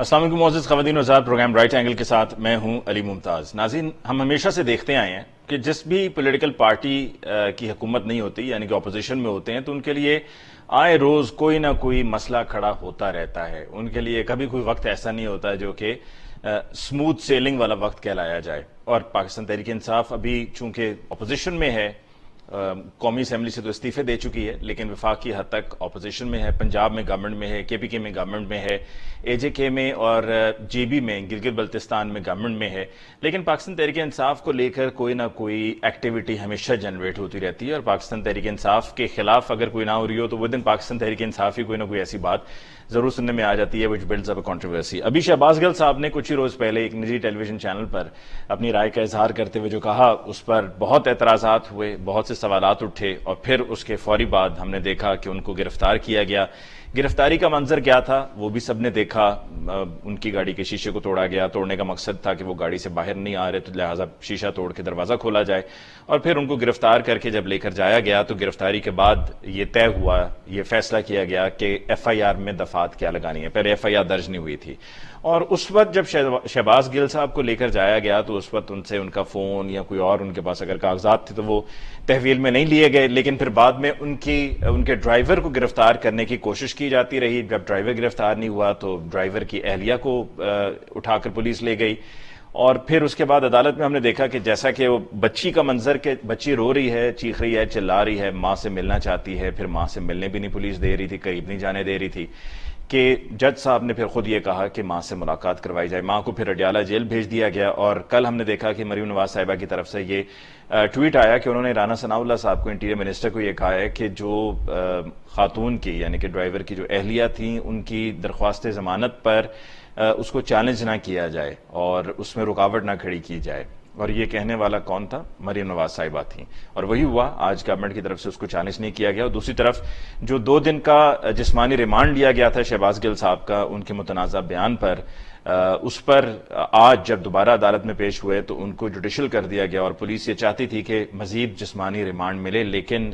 السلام علیکم معزز خواتین و حضرات، پروگرام رائٹ اینگل کے ساتھ میں ہوں علی ممتاز۔ ناظرین، ہم ہمیشہ سے دیکھتے آئے ہیں کہ جس بھی پولیٹیکل پارٹی کی حکومت نہیں ہوتی، یعنی کہ اپوزیشن میں ہوتے ہیں، تو ان کے لیے آئے روز کوئی نہ کوئی مسئلہ کھڑا ہوتا رہتا ہے۔ ان کے لیے کبھی کوئی وقت ایسا نہیں ہوتا جو کہ سموتھ سیلنگ والا وقت کہلایا جائے۔ اور پاکستان تحریک انصاف ابھی چونکہ اپوزیشن میں ہے، قومی اسمبلی سے تو استعفے دے چکی ہے، لیکن وفاقی حد تک اپوزیشن میں ہے، پنجاب میں گورنمنٹ میں ہے، کے پی کے میں گورنمنٹ میں ہے، اے جے کے میں اور جے بی میں، گلگت بلتستان میں گورنمنٹ میں ہے۔ لیکن پاکستان تحریک انصاف کو لے کر کوئی نہ کوئی ایکٹیویٹی ہمیشہ جنریٹ ہوتی رہتی ہے، اور پاکستان تحریک انصاف کے خلاف اگر کوئی نہ ہو رہی ہو تو ودن پاکستان تحریک انصاف ہی کوئی نہ کوئی ایسی بات ضرور سننے میں آ جاتی ہے which builds up a controversy۔ ابھی شہباز گل صاحب نے کچھ ہی روز پہلے ایک نجی ٹیلی ویژن چینل پر اپنی رائے کا اظہار کرتے ہوئے جو کہا، اس پر بہت اعتراضات ہوئے، بہت سے سوالات اٹھے، اور پھر اس کے فوری بعد ہم نے دیکھا کہ ان کو گرفتار کیا گیا۔ گرفتاری کا منظر کیا تھا وہ بھی سب نے دیکھا، ان کی گاڑی کے شیشے کو توڑا گیا۔ توڑنے کا مقصد تھا کہ وہ گاڑی سے باہر نہیں آ رہے، تو لہٰذا شیشہ توڑ کے دروازہ کھولا جائے، اور پھر ان کو گرفتار کر کے جب لے کر جایا گیا تو گرفتاری کے بعد یہ طے ہوا، یہ فیصلہ کیا گیا کہ ایف آئی آر میں دفعات کیا لگانی ہے۔ پہلے ایف آئی آر درج نہیں ہوئی تھی، اور اس وقت جب شہباز گل صاحب کو لے کر جایا گیا تو اس وقت ان سے ان کا فون یا کوئی اور ان کے پاس اگر کاغذات تھے تو وہ تحویل میں نہیں لیے گئے، لیکن پھر بعد میں ان کے ڈرائیور کو گرفتار کرنے کی کوشش کی جاتی رہی۔ جب ڈرائیور گرفتار نہیں ہوا تو ڈرائیور کی اہلیہ کو اٹھا کر پولیس لے گئی، اور پھر اس کے بعد عدالت میں ہم نے دیکھا کہ جیسا کہ وہ بچی کا منظر، کہ بچی رو رہی ہے، چیخ رہی ہے، چلا رہی ہے، ماں سے ملنا چاہتی ہے، پھر ماں سے ملنے بھی نہیں پولیس دے رہی تھی، قریب نہیں جانے دے رہی تھی، کہ جج صاحب نے پھر خود یہ کہا کہ ماں سے ملاقات کروائی جائے۔ ماں کو پھر اڈیالہ جیل بھیج دیا گیا، اور کل ہم نے دیکھا کہ مریم نواز صاحبہ کی طرف سے یہ ٹویٹ آیا کہ انہوں نے رانا ثناء اللہ صاحب کو، انٹیریئر منسٹر کو، یہ کہا ہے کہ جو خاتون کی یعنی کہ ڈرائیور کی جو اہلیہ تھیں، ان کی درخواست ضمانت پر اس کو چیلنج نہ کیا جائے اور اس میں رکاوٹ نہ کھڑی کی جائے۔ اور یہ کہنے والا کون تھا؟ مریم نواز صاحبہ تھیں، اور وہی ہوا۔ آج گورنمنٹ کی طرف سے اس کو چیلنج نہیں کیا گیا، اور دوسری طرف جو 2 دن کا جسمانی ریمانڈ لیا گیا تھا شہباز گل صاحب کا ان کے متنازع بیان پر، اس پر آج جب دوبارہ عدالت میں پیش ہوئے تو ان کو جوڈیشل کر دیا گیا، اور پولیس یہ چاہتی تھی کہ مزید جسمانی ریمانڈ ملے، لیکن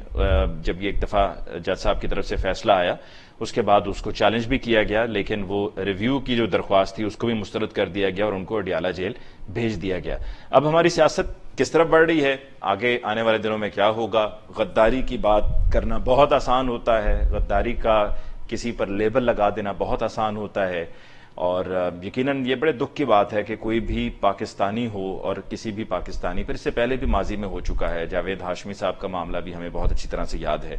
جب یہ ایک دفعہ جج صاحب کی طرف سے فیصلہ آیا اس کے بعد اس کو چیلنج بھی کیا گیا، لیکن وہ ریویو کی جو درخواست تھی اس کو بھی مسترد کر دیا گیا اور ان کو اڈیالہ جیل بھیج دیا گیا۔ اب ہماری سیاست کس طرف بڑھ رہی ہے، آگے آنے والے دنوں میں کیا ہوگا؟ غداری کی بات کرنا بہت آسان ہوتا ہے، غداری کا کسی پر لیبل لگا دینا بہت آسان ہوتا ہے، اور یقیناً یہ بڑے دکھ کی بات ہے کہ کوئی بھی پاکستانی ہو، اور کسی بھی پاکستانی پر اس سے پہلے بھی ماضی میں ہو چکا ہے، جاوید ہاشمی صاحب کا معاملہ بھی ہمیں بہت اچھی طرح سے یاد ہے۔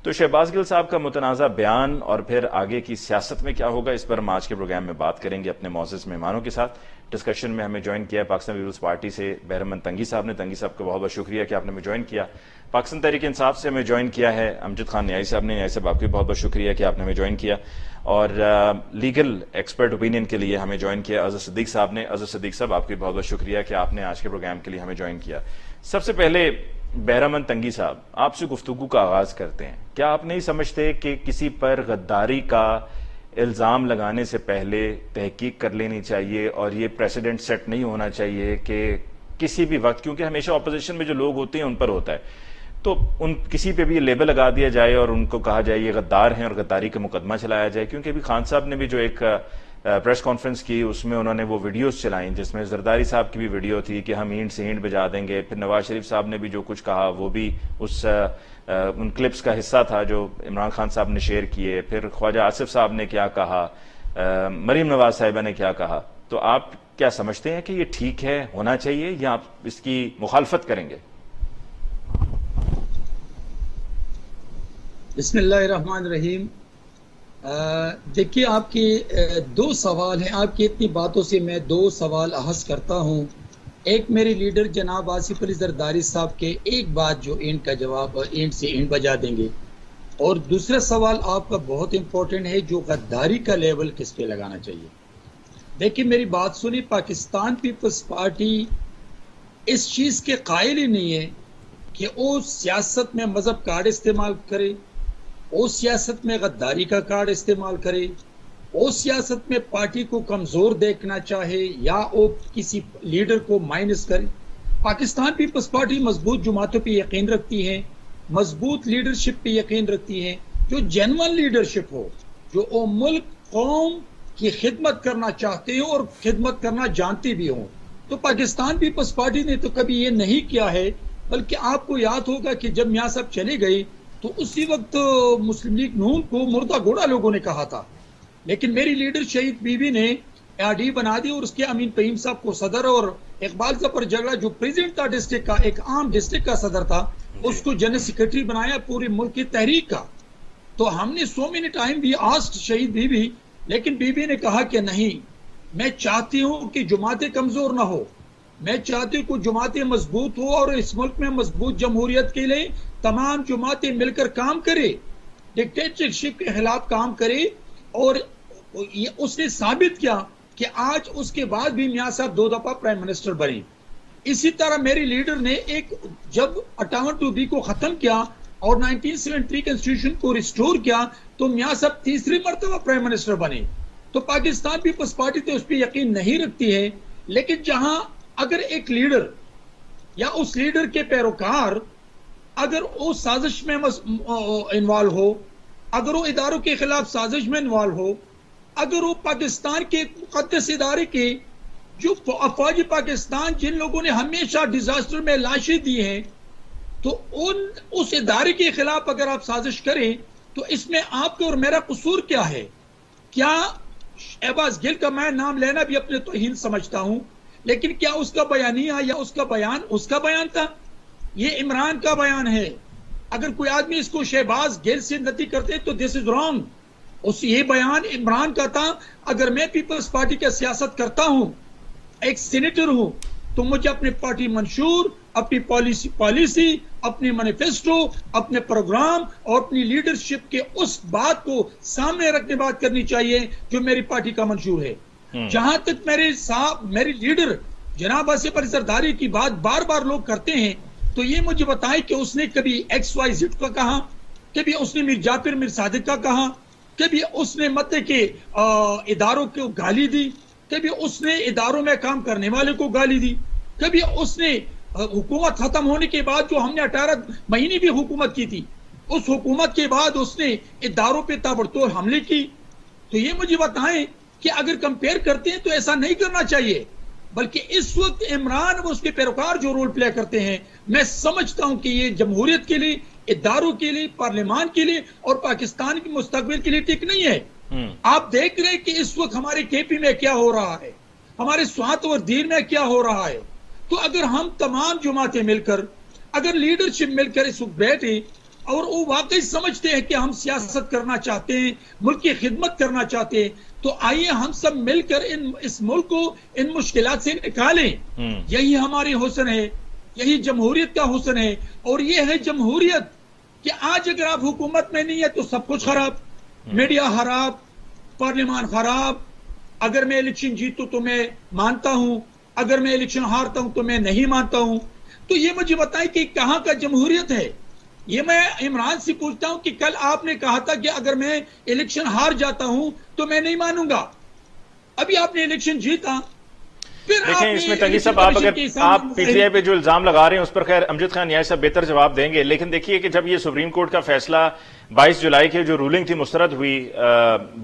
تو شہباز گل صاحب کا متنازع بیان اور پھر آگے کی سیاست میں کیا ہوگا، اس پر ہم آج کے پروگرام میں بات کریں گے اپنے معزز مہمانوں کے ساتھ۔ ڈسکشن میں ہمیں جوائن کیا ہے پاکستان پیپلز پارٹی سے بہرمند تنگی صاحب نے۔ تنگی صاحب کا بہت بہت شکریہ کہ آپ نے ہمیں جوائن کیا۔ پاکستان تحریک انصاف سے ہمیں جوائن کیا ہے امجد خان نیائی صاحب نے۔ نیائی صاحب آپ کو بہت بہت شکریہ کہ آپ نے ہمیں جوائن کیا، اور لیگل ایکسپرٹ اوپینین کے لیے ہمیں جوائن کیا اظہر صدیق صاحب نے۔ اظہر صدیق صاحب آپ کو بہت بہت شکریہ کہ آپ نے آج کے پروگرام کے لیے ہمیں جوائن کیا۔ سب سے پہلے بہرمند تنگی صاحب، آپ سے گفتگو کا آغاز کرتے ہیں۔ کیا آپ نہیں سمجھتے کہ کسی پر غداری کا الزام لگانے سے پہلے تحقیق کر لینی چاہیے، اور یہ پریسیڈنٹ سیٹ نہیں ہونا چاہیے کہ کسی بھی وقت، کیونکہ ہمیشہ اپوزیشن میں جو لوگ ہوتے ہیں ان پر ہوتا ہے، تو کسی پہ بھی یہ لیبل لگا دیا جائے اور ان کو کہا جائے یہ غدار ہیں اور غداری کا مقدمہ چلایا جائے؟ کیونکہ ابھی خان صاحب نے بھی جو ایک پریس کانفرنس کی اس میں انہوں نے وہ ویڈیوز چلائیں جس میں زرداری صاحب کی بھی ویڈیو تھی کہ ہم اینٹ سے اینٹ بجا دیں گے، پھر نواز شریف صاحب نے بھی جو کچھ کہا وہ بھی ان کلپس کا حصہ تھا جو عمران خان صاحب نے شیئر کیے، پھر خواجہ آصف صاحب نے کیا کہا، مریم نواز صاحبہ نے کیا کہا۔ تو آپ کیا سمجھتے ہیں کہ یہ ٹھیک ہے، ہونا چاہیے، یا آپ اس کی مخالفت کریں گے؟ بسم اللہ الرحمن الرحیم۔ دیکھیے، آپ کی 2 سوال ہیں، آپ کی اتنی باتوں سے میں 2 سوال احس کرتا ہوں۔ ایک میرے لیڈر جناب آصف علی زرداری صاحب کے ایک بات جو اینٹ کا جواب اینٹ سے اینٹ بجا دیں گے، اور دوسرا سوال آپ کا بہت امپورٹنٹ ہے جو غداری کا لیبل کس پہ لگانا چاہیے۔ دیکھیے میری بات سنی، پاکستان پیپلز پارٹی اس چیز کے قائل ہی نہیں ہے کہ وہ سیاست میں مذہب کارڈ استعمال کرے، وہ سیاست میں غداری کا کارڈ استعمال کرے، وہ سیاست میں پارٹی کو کمزور دیکھنا چاہے، یا وہ کسی لیڈر کو مائنس کرے۔ پاکستان پیپلز پارٹی مضبوط جماعتوں پہ یقین رکھتی ہے، مضبوط لیڈرشپ پہ یقین رکھتی ہے، جو جینون لیڈرشپ ہو، جو ملک، قوم کی خدمت کرنا چاہتے ہوں اور خدمت کرنا جانتے بھی ہوں. تو پاکستان پیپلز پارٹی نے تو کبھی یہ نہیں کیا ہے، بلکہ آپ کو یاد ہوگا کہ جب میاں صاحب چلے گئے تو اسی وقت مسلم لیگ نون کو مردہ گھوڑا لوگوں نے کہا تھا، لیکن میری لیڈر شہید بی بی نے ARD بنا دی اور اس کے امین فہیم صاحب کو صدر اور اقبال ظفر جگڑا جو پریزیڈنٹ تھا ڈسٹرکٹ کا، ایک عام ڈسٹرکٹ کا صدر تھا، اس کو جنرل سیکرٹری بنایا پورے ملک کی تحریک کا. تو ہم نے سو مینی ٹائم بھی آسکڈ شہید بی بی، لیکن بی بی نے کہا کہ نہیں، میں چاہتی ہوں کہ جماعتیں کمزور نہ ہو، میں چاہتی ہوں کہ جماعتیں مضبوط ہو اور اس ملک میں مضبوط جمہوریت کے لیے تمام جماعتیں مل کر کام کرے، ڈکٹیٹرشپ کے خلاف کام کرے. اور اس نے ثابت کیا کہ آج اس کے بعد بھی میاں صاحب 2 دفعہ پرائم منسٹر بنے. اسی طرح میری لیڈر نے جب 58(2)B کو ختم کیا اور 1973 کنسٹیٹیوشن کو ریسٹور کیا تو میاں صاحب تیسری مرتبہ پرائم منسٹر بنے. تو پاکستان پیپلز پارٹی تو اس پہ یقین نہیں رکھتی ہے، لیکن جہاں اگر ایک لیڈر یا اس لیڈر کے پیروکار اگر وہ سازش میں انوالو ہو، اگر وہ اداروں کے خلاف سازش میں انوالو ہو، اگر وہ پاکستان کے مقدس ادارے کے جو افواج پاکستان جن لوگوں نے ہمیشہ ڈیزاسٹر میں لاشیں دی ہیں، تو اس ادارے کے خلاف اگر آپ سازش کریں تو اس میں آپ کا اور میرا قصور کیا ہے؟ کیا شہباز گل کا میں نام لینا بھی اپنے توہین سمجھتا ہوں، لیکن کیا اس کا بیانیہ یا اس کا بیان تھا؟ یہ عمران کا بیان ہے. اگر کوئی آدمی اس کو شہباز گل سے نتی کرتے تو دس از رانگ. یہ بیان عمران کا تھا. اگر میں پیپلز پارٹی کا سیاست کرتا ہوں، ایک سینیٹر ہوں، تو مجھے اپنے پارٹی منشور، اپنی پالیسی، اپنی مینیفیسٹو، اپنے پروگرام اور اپنی لیڈرشپ کے اس بات کو سامنے رکھنے بات کرنی چاہیے جو میری پارٹی کا منشور ہے. جہاں تک میری لیڈر جناب آصف علی زرداری کی بات بار بار لوگ کرتے ہیں، تو یہ مجھے بتائیں کہ اس نے کبھی XYZ کا کہا، کبھی اس نے میر جعفر میر صادق کا کہا، کبھی اس نے مطلب کہ اداروں کو گالی دی، کبھی اس نے اداروں میں کام کرنے والے کو گالی دی، کبھی اس نے حکومت ختم ہونے کے بعد جو ہم نے 18 مہینے بھی حکومت کی تھی، اس حکومت کے بعد اس نے اداروں پہ تابڑتوڑ حملے کی. تو یہ مجھے بتائیں کہ اگر کمپیئر کرتے ہیں تو ایسا نہیں کرنا چاہیے، بلکہ اس وقت عمران و اس کے پیروکار جو رول پلے کرتے ہیں، میں سمجھتا ہوں کہ یہ جمہوریت کے لیے، اداروں کے لیے، پارلیمان کے لیے اور پاکستان کے مستقبل کے لیے ٹھیک نہیں ہے. آپ دیکھ رہے ہیں کہ اس وقت ہمارے KP میں کیا ہو رہا ہے، ہمارے سوات اور دیر میں کیا ہو رہا ہے. تو اگر ہم تمام جماعتیں مل کر، اگر لیڈرشپ مل کر اس وقت بیٹھے اور وہ واقعی سمجھتے ہیں کہ ہم سیاست کرنا چاہتے ہیں، ملک کی خدمت کرنا چاہتے ہیں، تو آئیے ہم سب مل کر اس ملک کو ان مشکلات سے نکالیں. یہی ہماری حسن ہے، یہی جمہوریت کا حسن ہے. اور یہ ہے جمہوریت کہ آج اگر آپ حکومت میں نہیں ہے تو سب کچھ خراب، میڈیا خراب، پارلیمان خراب. اگر میں الیکشن جیتوں تو میں مانتا ہوں، اگر میں الیکشن ہارتا ہوں تو میں نہیں مانتا ہوں. تو یہ مجھے بتائیں کہ کہاں کا جمہوریت ہے؟ یہ میں عمران سے پوچھتا ہوں کہ کل آپ نے کہا تھا کہ اگر میں الیکشن ہار جاتا ہوں تو میں نہیں مانوں گا. ابھی آپ نے الیکشن جیتا. دیکھیں اس میں تنگی صاحب آپ PTI پہ جو الزام لگا رہے ہیں اس پر خیر امجد خان نیاز صاحب بہتر جواب دیں گے، لیکن دیکھیے کہ جب یہ سپریم کورٹ کا فیصلہ 22 جولائی کی جو رولنگ تھی مسترد ہوئی،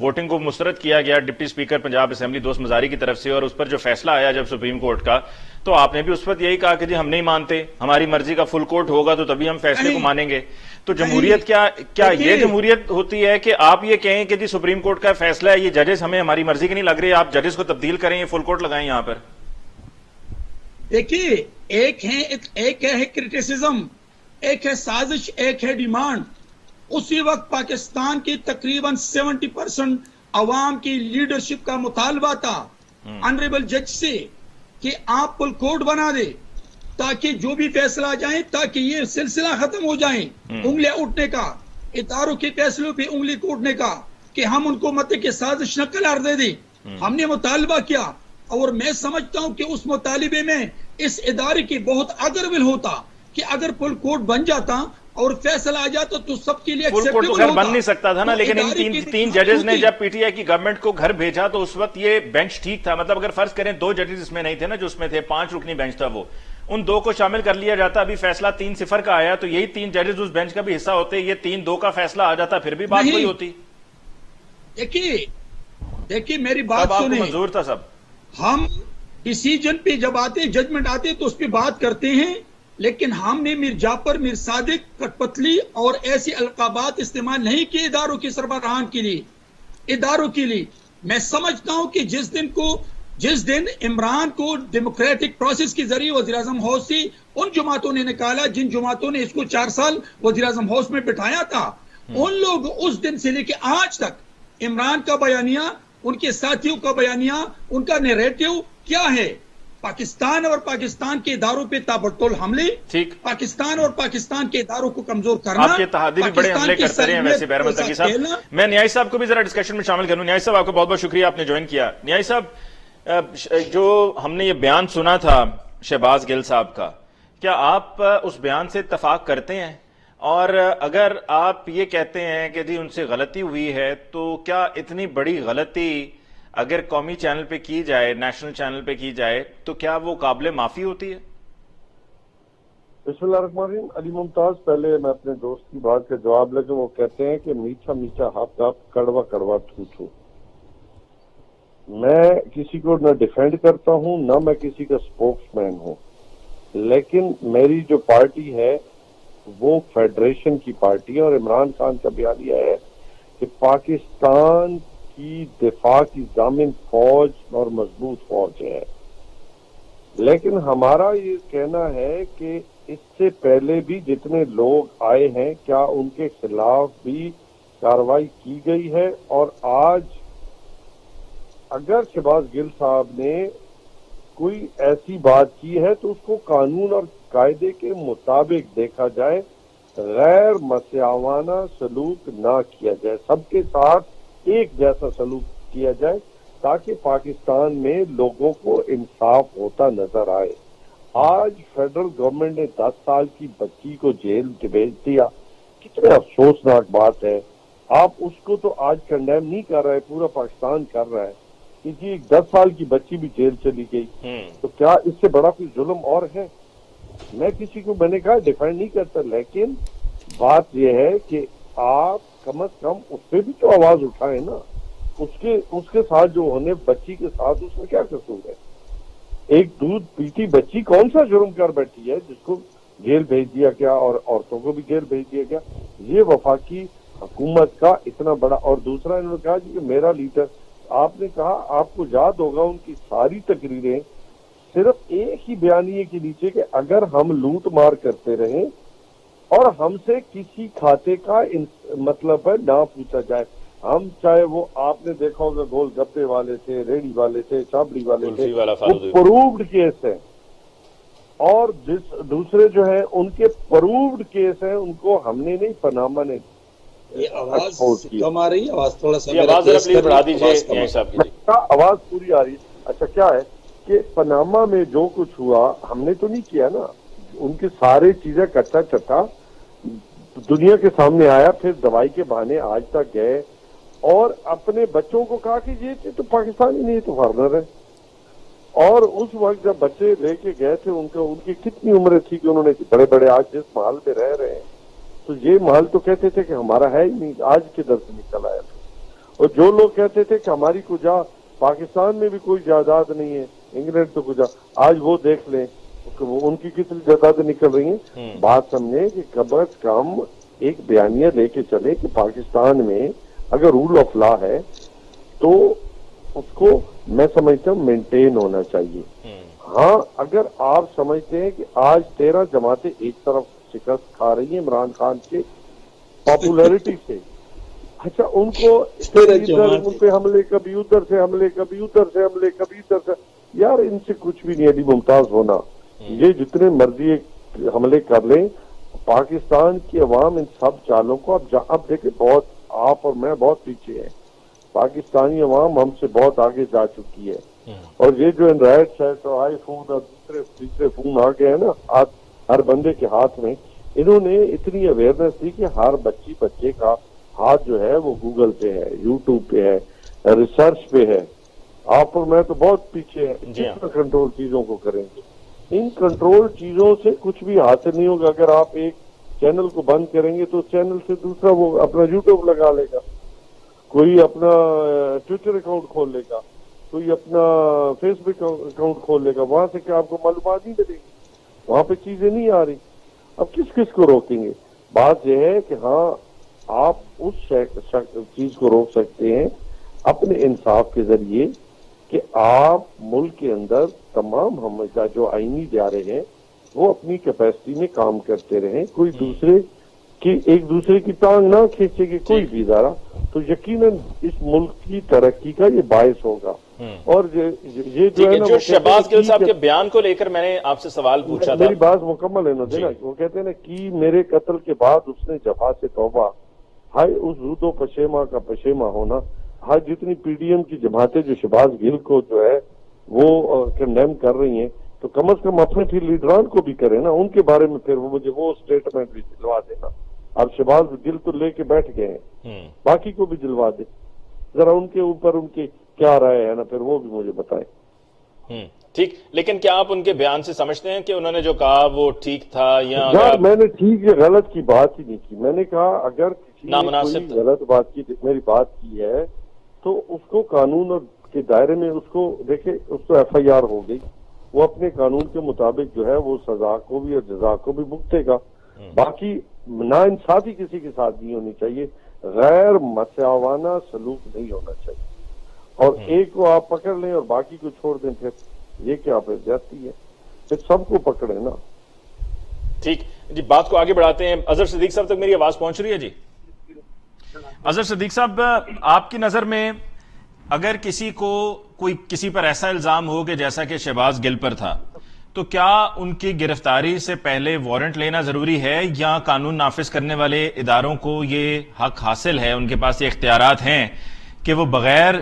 ووٹنگ کو مسترد کیا گیا ڈپٹی اسپیکر پنجاب اسمبلی دوست مزاری کی طرف سے، اور اس پر جو فیصلہ آیا جب سپریم کورٹ کا، تو آپ نے بھی اس وقت یہی کہا کہ جی ہم نہیں مانتے، ہماری مرضی کا فل کورٹ ہوگا تو تبھی ہم فیصلے کو مانیں گے. تو جمہوریت کیا یہ جمہوریت ہوتی ہے کہ آپ یہ کہیں کہ جی سپریم کورٹ کا فیصلہ ہے، یہ ججز ہمیں ہماری مرضی کی نہیں لگ رہی، آپ ججز کو تبدیل کریں، یہ فل کورٹ لگائیں یہاں پر؟ دیکھیے ایک ہے کرٹیسزم، ایک ہے سازش، ایک ہے ڈیمانڈ. اسی وقت پاکستان کی تقریباً 70% عوام کی لیڈرشپ کا مطالبہ تھا آنریبل جج سے کہ آپ فل کورٹ بنا دے تاکہ جو بھی فیصلہ آ جائیں، تاکہ یہ سلسلہ ختم ہو جائیں انگلیاں اٹھنے کا، اداروں کے فیصلوں پہ انگلی اٹھنے کا، کہ ہم ان کو مت کے سازش نہ قرار دے دیں. ہم نے مطالبہ کیا اور میں سمجھتا ہوں کہ اس مطالبے میں اس ادارے کی بہت اگر ول ہوتا کہ اگر فل کورٹ بن جاتا اور فیصلہ آ جاتا تو سب کے لیے فل کورٹ تو خیر بن نہیں سکتا تھا نا، لیکن ان تین ججز نے جب PTI کی گورنمنٹ کو گھر بھیجا تو اس وقت یہ بینچ ٹھیک تھا. مطلب اگر فرض کریں 2 ججز اس میں نہیں تھے نا، جو اس میں تھے 5 رکنی بینچ تھا، وہ ان 2 کو شامل کر لیا جاتا. ابھی فیصلہ 3-0 کا آیا تو یہی 3 ججز اس بینچ کا بھی حصہ ہوتے، یہ 3-2 کا فیصلہ آ جاتا، پھر بھی بات وہی ہوتی. دیکھیے میری بات تب آپ کو سنیں، منظور تھا سب؟ ہم ڈیسیجن پہ جب آتے ججمنٹ آتے تو اس پہ بات کرتے ہیں، لیکن ہم نے میر جعفر، میر صادق، کٹ پتلی اور ایسی القابات استعمال نہیں کیے اداروں کے سربراہان کے لیے، اداروں کے لیے۔ میں سمجھتا ہوں کہ جس دن عمران کو ڈیموکریٹک پروسیس کے ذریعے وزیر اعظم ہاؤس سے ان جماعتوں نے نکالا جن جماعتوں نے اس کو 4 سال وزیر اعظم ہاؤس میں بٹھایا تھا، ان لوگ اس دن سے لے کے آج تک عمران کا بیانیہ، ان کے ساتھیوں کا بیانیہ، ان کا نیریٹو کیا ہے؟ پاکستان اور پاکستان کے اداروں پہ تابڑتوڑ حملے، ٹھیک، پاکستان اور پاکستان کے اداروں کو کمزور کرنا، آپ کے اتحادی بھی بڑے حملے کرتے رہے ہیں ویسے بہرحال ملتقی صاحب۔ میں نیائی صاحب کو بھی ذرا ڈسکشن میں شامل کروں۔ نیائی صاحب آپ کا بہت بہت شکریہ، آپ نے جوائن کیا۔ نیائی صاحب، جو ہم نے یہ بیان سنا تھا شہباز گل صاحب کا، کیا آپ اس بیان سے اتفاق کرتے ہیں؟ اور اگر آپ یہ کہتے ہیں کہ جی ان سے غلطی ہوئی ہے، تو کیا اتنی بڑی غلطی اگر قومی چینل پہ کی جائے، نیشنل چینل پہ کی جائے، تو کیا وہ قابل معافی ہوتی ہے؟ بسم اللہ الرحمن الرحیم۔ علی ممتاز، پہلے میں اپنے دوست کی بات کا جواب لے کے، وہ کہتے ہیں کہ میٹھا میٹھا ہاتھ آپ، کڑوا کڑوا تھو تھو۔ میں کسی کو نہ ڈیفینڈ کرتا ہوں، نہ میں کسی کا سپوکس مین ہوں، لیکن میری جو پارٹی ہے وہ فیڈریشن کی پارٹی ہے، اور عمران خان کا بیانیہ ہے کہ پاکستان کی دفاع کی ضامن فوج اور مضبوط فوج ہے۔ لیکن ہمارا یہ کہنا ہے کہ اس سے پہلے بھی جتنے لوگ آئے ہیں، کیا ان کے خلاف بھی کارروائی کی گئی ہے؟ اور آج اگر شہباز گل صاحب نے کوئی ایسی بات کی ہے تو اس کو قانون اور قاعدے کے مطابق دیکھا جائے، غیر مساوانہ سلوک نہ کیا جائے، سب کے ساتھ ایک جیسا سلوک کیا جائے تاکہ پاکستان میں لوگوں کو انصاف ہوتا نظر آئے۔ آج فیڈرل گورنمنٹ نے 10 سال کی بچی کو جیل بھیج دیا، کتنے افسوسناک بات ہے۔ آپ اس کو تو آج کنڈیم نہیں کر رہے، پورا پاکستان کر رہا ہے کہ جی ایک 10 سال کی بچی بھی جیل چلی گئی، تو کیا اس سے بڑا کوئی ظلم اور ہے؟ میں کسی کو، میں نے کہا ڈیفینڈ نہیں کرتا، لیکن بات یہ ہے کہ آپ کم از کم اس پہ بھی تو آواز اٹھائیں نا۔ اس کے ساتھ جو ہونے، بچی کے ساتھ، اس میں کیا قصور ہے؟ ایک دودھ پیتی بچی کون سا جرم کر بیٹھی ہے جس کو جیل بھیج دیا گیا، اور عورتوں کو بھی جیل بھیج دیا گیا؟ یہ وفاقی حکومت کا اتنا بڑا۔ اور دوسرا انہوں نے کہا کہ میرا لیڈر، آپ نے کہا، آپ کو یاد ہوگا ان کی ساری تقریریں صرف ایک ہی بیانیے کے نیچے کہ اگر ہم لوٹ مار کرتے رہیں اور ہم سے کسی کھاتے کا مطلب ہے نہ پوچھا جائے، ہم چاہے وہ، آپ نے دیکھا ہوگا گول گپے والے تھے، ریڑی والے تھے، چابڑی والے تھے، وہ پرووڈ کیس ہے، اور دوسرے جو ہیں ان کے پرووڈ کیس ہیں، ان کو ہم نے نہیں، پاناما نے یہ آواز کم آ رہی ہے، آواز تھوڑا سا آواز ذرا پلیز بڑھا دیجیے نیائی صاحب کی۔ آواز پوری آ رہی ہے؟ اچھا، کیا ہے کہ پاناما میں جو کچھ ہوا ہم نے تو نہیں کیا نا، ان کی ساری چیزیں کچا چٹا دنیا کے سامنے آیا، پھر دوائی کے بہانے آج تک گئے اور اپنے بچوں کو کہا کہ یہ تو پاکستانی نہیں، تو فارنر ہے۔ اور اس وقت جب بچے لے کے گئے تھے، ان کی کتنی عمریں تھی کہ انہوں نے بڑے بڑے، آج جس محل میں رہ رہے ہیں تو یہ محل تو کہتے تھے کہ ہمارا ہے ہی نہیں، آج کدھر سے نکل آیا تھا۔ اور جو لوگ کہتے تھے کہ ہماری کجا پاکستان میں بھی کوئی جائیداد نہیں ہے، انگلینڈ تو کجا، آج وہ دیکھ لیں کہ وہ ان کی کتنی جائیدادیں نکل رہی ہیں۔ بات سمجھیں کہ کم از کم ایک بیانیہ لے کے چلے کہ پاکستان میں اگر رول آف لا ہے تو اس کو میں سمجھتا ہوں مینٹین ہونا چاہیے۔ ہاں، اگر آپ سمجھتے ہیں کہ آج 13 جماعتیں ایک طرف شکست کھا رہی ہیں عمران خان کے پاپولیرٹی سے، اچھا ان کو ادھر ان پہ حملے، کبھی ادھر سے حملے، کبھی ادھر سے حملے، کبھی ادھر سے، یار ان سے کچھ بھی نہیں علی ممتاز ہونا۔ یہ جتنے مرضی حملے کر لیں، پاکستان کی عوام ان سب چالوں کو اب دیکھیں، بہت آپ اور میں بہت پیچھے ہیں، پاکستانی عوام ہم سے بہت آگے جا چکی ہے۔ اور یہ جو اینڈرائڈ سیٹ اور آئی فون اور دوسرے فون آ گئے ہیں نا ہر بندے کے ہاتھ میں، انہوں نے اتنی اویئرنیس دی کہ ہر بچے کا ہاتھ جو ہے وہ گوگل پہ ہے، یوٹیوب پہ ہے، ریسرچ پہ ہے۔ آپ اور میں تو بہت پیچھے ہیں، کتنا کنٹرول چیزوں کو کریں گے؟ ان کنٹرول چیزوں سے کچھ بھی حاصل نہیں ہوگا۔ اگر آپ ایک چینل کو بند کریں گے تو چینل سے دوسرا وہ اپنا یوٹیوب لگا لے گا۔ کوئی اپنا ٹویٹر اکاؤنٹ کھول لے گا, کوئی اپنا فیس بک اکاؤنٹ کھول لے گا, وہاں سے کیا آپ کو معلومات نہیں ملے گی, وہاں پہ چیزیں نہیں آ رہی. اب کس کس کو روکیں گے؟ بات یہ ہے کہ ہاں آپ اس چیز کو روک سکتے ہیں اپنے انصاف کے ذریعے کہ آپ ملک کے اندر تمام ہم جو آئینی ادارے ہیں وہ اپنی کیپیسٹی میں کام کرتے رہیں, کوئی دوسرے کی ایک دوسرے کی ٹانگ نہ کھینچے گی کوئی بھی ادارہ, تو یقیناً اس ملک کی ترقی کا یہ باعث ہوگا. اور یہ جو ہے نا, جو شہباز گل صاحب کے بیان کو لے کر میں نے آپ سے سوال پوچھا تھا, میری بات مکمل ہے نا دینا, وہ کہتے ہیں نا کہ میرے قتل کے بعد اس نے جفا سے توبہ, ہائے اس زود و پشیماں کا پشیماں ہونا. ہر جتنی پی ڈی ایم کی جماعتیں جو شہباز گل کو جو ہے وہ کنڈیم کر رہی ہیں, تو کم از کم اپنے پھر لیڈران کو بھی کریں نا, ان کے بارے میں پھر مجھے وہ اسٹیٹمنٹ بھی دلوا دینا. اب شہباز گل تو لے کے بیٹھ گئے ہیں, باقی کو بھی دلوا دے ذرا, ان کے اوپر ان کی کیا رائے ہے نا, پھر وہ بھی مجھے بتائیں. ٹھیک, لیکن کیا آپ ان کے بیان سے سمجھتے ہیں کہ انہوں نے جو کہا وہ ٹھیک تھا یا یار میں نے ٹھیک یا غلط کی بات ہی نہیں کی, میں نے کہا اگر کسی نے نامناسب کوئی غلط بات کی, میری بات کی ہے تو اس کو قانون اور کے دائرے میں اس کو دیکھے, اس کو ایف آئی آر ہو گئی, وہ اپنے قانون کے مطابق جو ہے وہ سزا کو بھی اور جزا کو بھی بھگتے گا. باقی نا انصافی کسی کے ساتھ نہیں ہونی چاہیے, غیر مساوانہ سلوک نہیں ہونا چاہیے, اور ایک کو آپ پکڑ لیں اور باقی کو چھوڑ دیں, پھر یہ کیا پھر جاتی ہے, پھر سب کو پکڑے نا. ٹھیک جی, بات کو آگے بڑھاتے ہیں. اظہر صدیق صاحب تک میری آواز پہنچ رہی ہے جی؟ اظہر صدیق صاحب, آپ کی نظر میں اگر کسی کو کوئی کسی پر ایسا الزام ہو کہ جیسا کہ شہباز گل پر تھا, تو کیا ان کی گرفتاری سے پہلے وارنٹ لینا ضروری ہے, یا قانون نافذ کرنے والے اداروں کو یہ حق حاصل ہے, ان کے پاس یہ اختیارات ہیں کہ وہ بغیر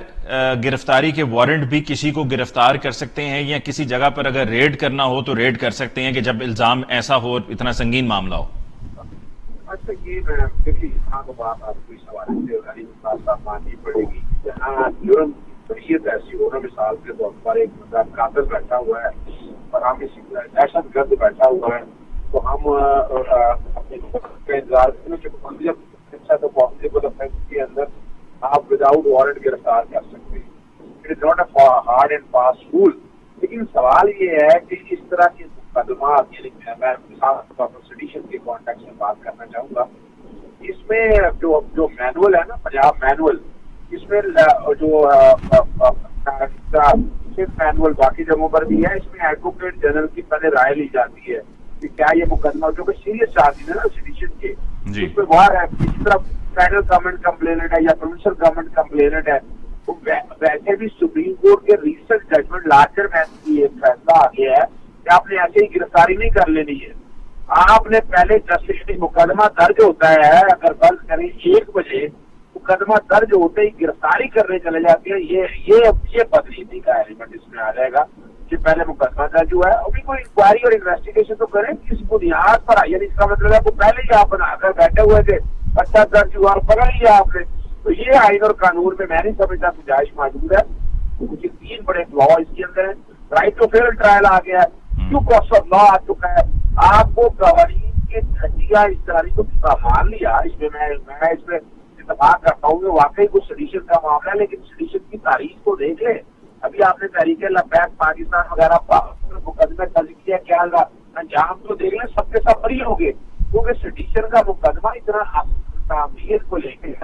گرفتاری کے وارنٹ بھی کسی کو گرفتار کر سکتے ہیں, یا کسی جگہ پر اگر ریڈ کرنا ہو تو ریڈ کر سکتے ہیں کہ جب الزام ایسا ہو, اتنا سنگین معاملہ ہو؟ اچھا, یہ میں دیکھیے یہاں تو بات آپ کو اس حوالے سے غریب صاحب ماننی پڑے گی. جہاں جرم نوعیت ایسی ہو نا, مثال کے طور پر ایک بندہ قاتل بیٹھا ہوا ہے اور ہم دہشت گرد بیٹھا ہوا ہے, تو ہم اپنے کا انتظار کریں کہ تو پاسبل افینس کے اندر آپ وداؤٹ وارنٹ گرفتار کر سکتے ہیں. It is not a hard and fast rule. لیکن سوال یہ ہے کہ اس طرح کے مقدمات, یعنی میں سیڈیشن کے کانٹیکس میں بات کرنا چاہوں گا, اس میں جو مینول ہے نا, پنجاب مینول, اس میں جو مینول باقی جگہوں پر بھی ہے, اس میں ایڈوکیٹ جنرل کی پہلے رائے لی جاتی ہے کہ کیا یہ مقدمہ جو کہ سیریس چارجز ہے نا سیڈیشن کے, اس میں باہر ہے, کسی طرح فیڈرل گورنمنٹ کمپلینٹ ہے یا پروونشل گورنمنٹ کمپلینٹ ہے. ویسے بھی سپریم کورٹ کے ریسنٹ ججمنٹ لارجر مین کی ایک فیصلہ آ گیا ہے کہ آپ نے ایسے ہی گرفتاری نہیں کر لینی ہے. آپ نے پہلے جسٹس مقدمہ درج ہوتا ہے, اگر فرض کریں 1 بجے مقدمہ درج ہوتے ہی گرفتاری کرنے چلے جاتے ہیں, یہ بدریتی کا ایلیمنٹ اس میں آ جائے گا کہ پہلے مقدمہ درج ہوا ہے, ابھی کوئی انکوائری اور انویسٹیگیشن تو کریں کس بنیاد پر, یعنی اس کا مطلب ہے وہ پہلے ہی آپ بنا کر بیٹھے ہوئے تھے, اچھا درج ہوا اور پکڑ لیا آپ نے. تو یہ آئین اور قانون میں نہیں سمجھتا گنجائش موجود ہے. مجھے 3 بڑے فلا اس کے اندر ہے. رائٹ ٹو فیئر ٹرائل آ گیا ہے, ڈیو پروسیس آف لا آ چکا ہے. آپ کو قوانین کے دھجیاں اس طرح کو مان لیا, اس میں میں اس میں اتفاق کرتا ہوں کہ واقعی کچھ سیڈیشن کا معاملہ ہے, لیکن سیڈیشن کی تاریخ کو دیکھ لیں. ابھی آپ نے تحریک لبیک پاکستان وغیرہ مقدمے درج کیا, کیا انجام تو دیکھ لیں, سب کے سب بری ہوں گے, کیونکہ سیڈیشن کا مقدمہ اتنا تعمیر کو لے کے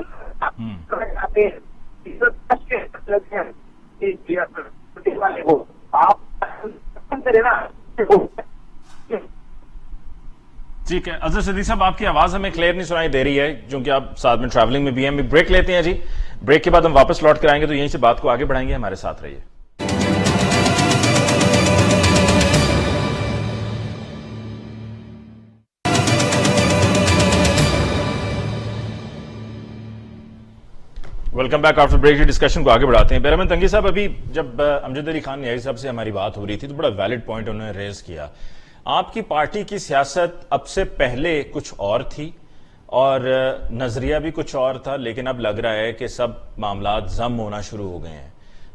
ٹھیک ہے. اظہر صدیق صاحب, آپ کی آواز ہمیں کلیئر نہیں سنائی دے رہی ہے کیونکہ آپ ساتھ میں ٹریولنگ میں بھی ہیں. بریک لیتے ہیں جی, بریک کے بعد ہم واپس لوٹ کر آئیں گے, تو یہیں سے بات کو آگے بڑھائیں گے. ہمارے ساتھ رہیے. Welcome back after break. Discussion کو آگے بڑھاتے ہیں. بیرمن تنگی صاحب, ابھی جب امجد علی خان نیازی صاحب سے ہماری بات ہو رہی تھی تو بڑا ویلڈ پوائنٹ انہوں نے ریز کیا. آپ کی پارٹی کی سیاست اب سے پہلے کچھ اور تھی اور نظریہ بھی کچھ اور تھا, لیکن اب لگ رہا ہے کہ سب معاملات ضم ہونا شروع ہو گئے ہیں.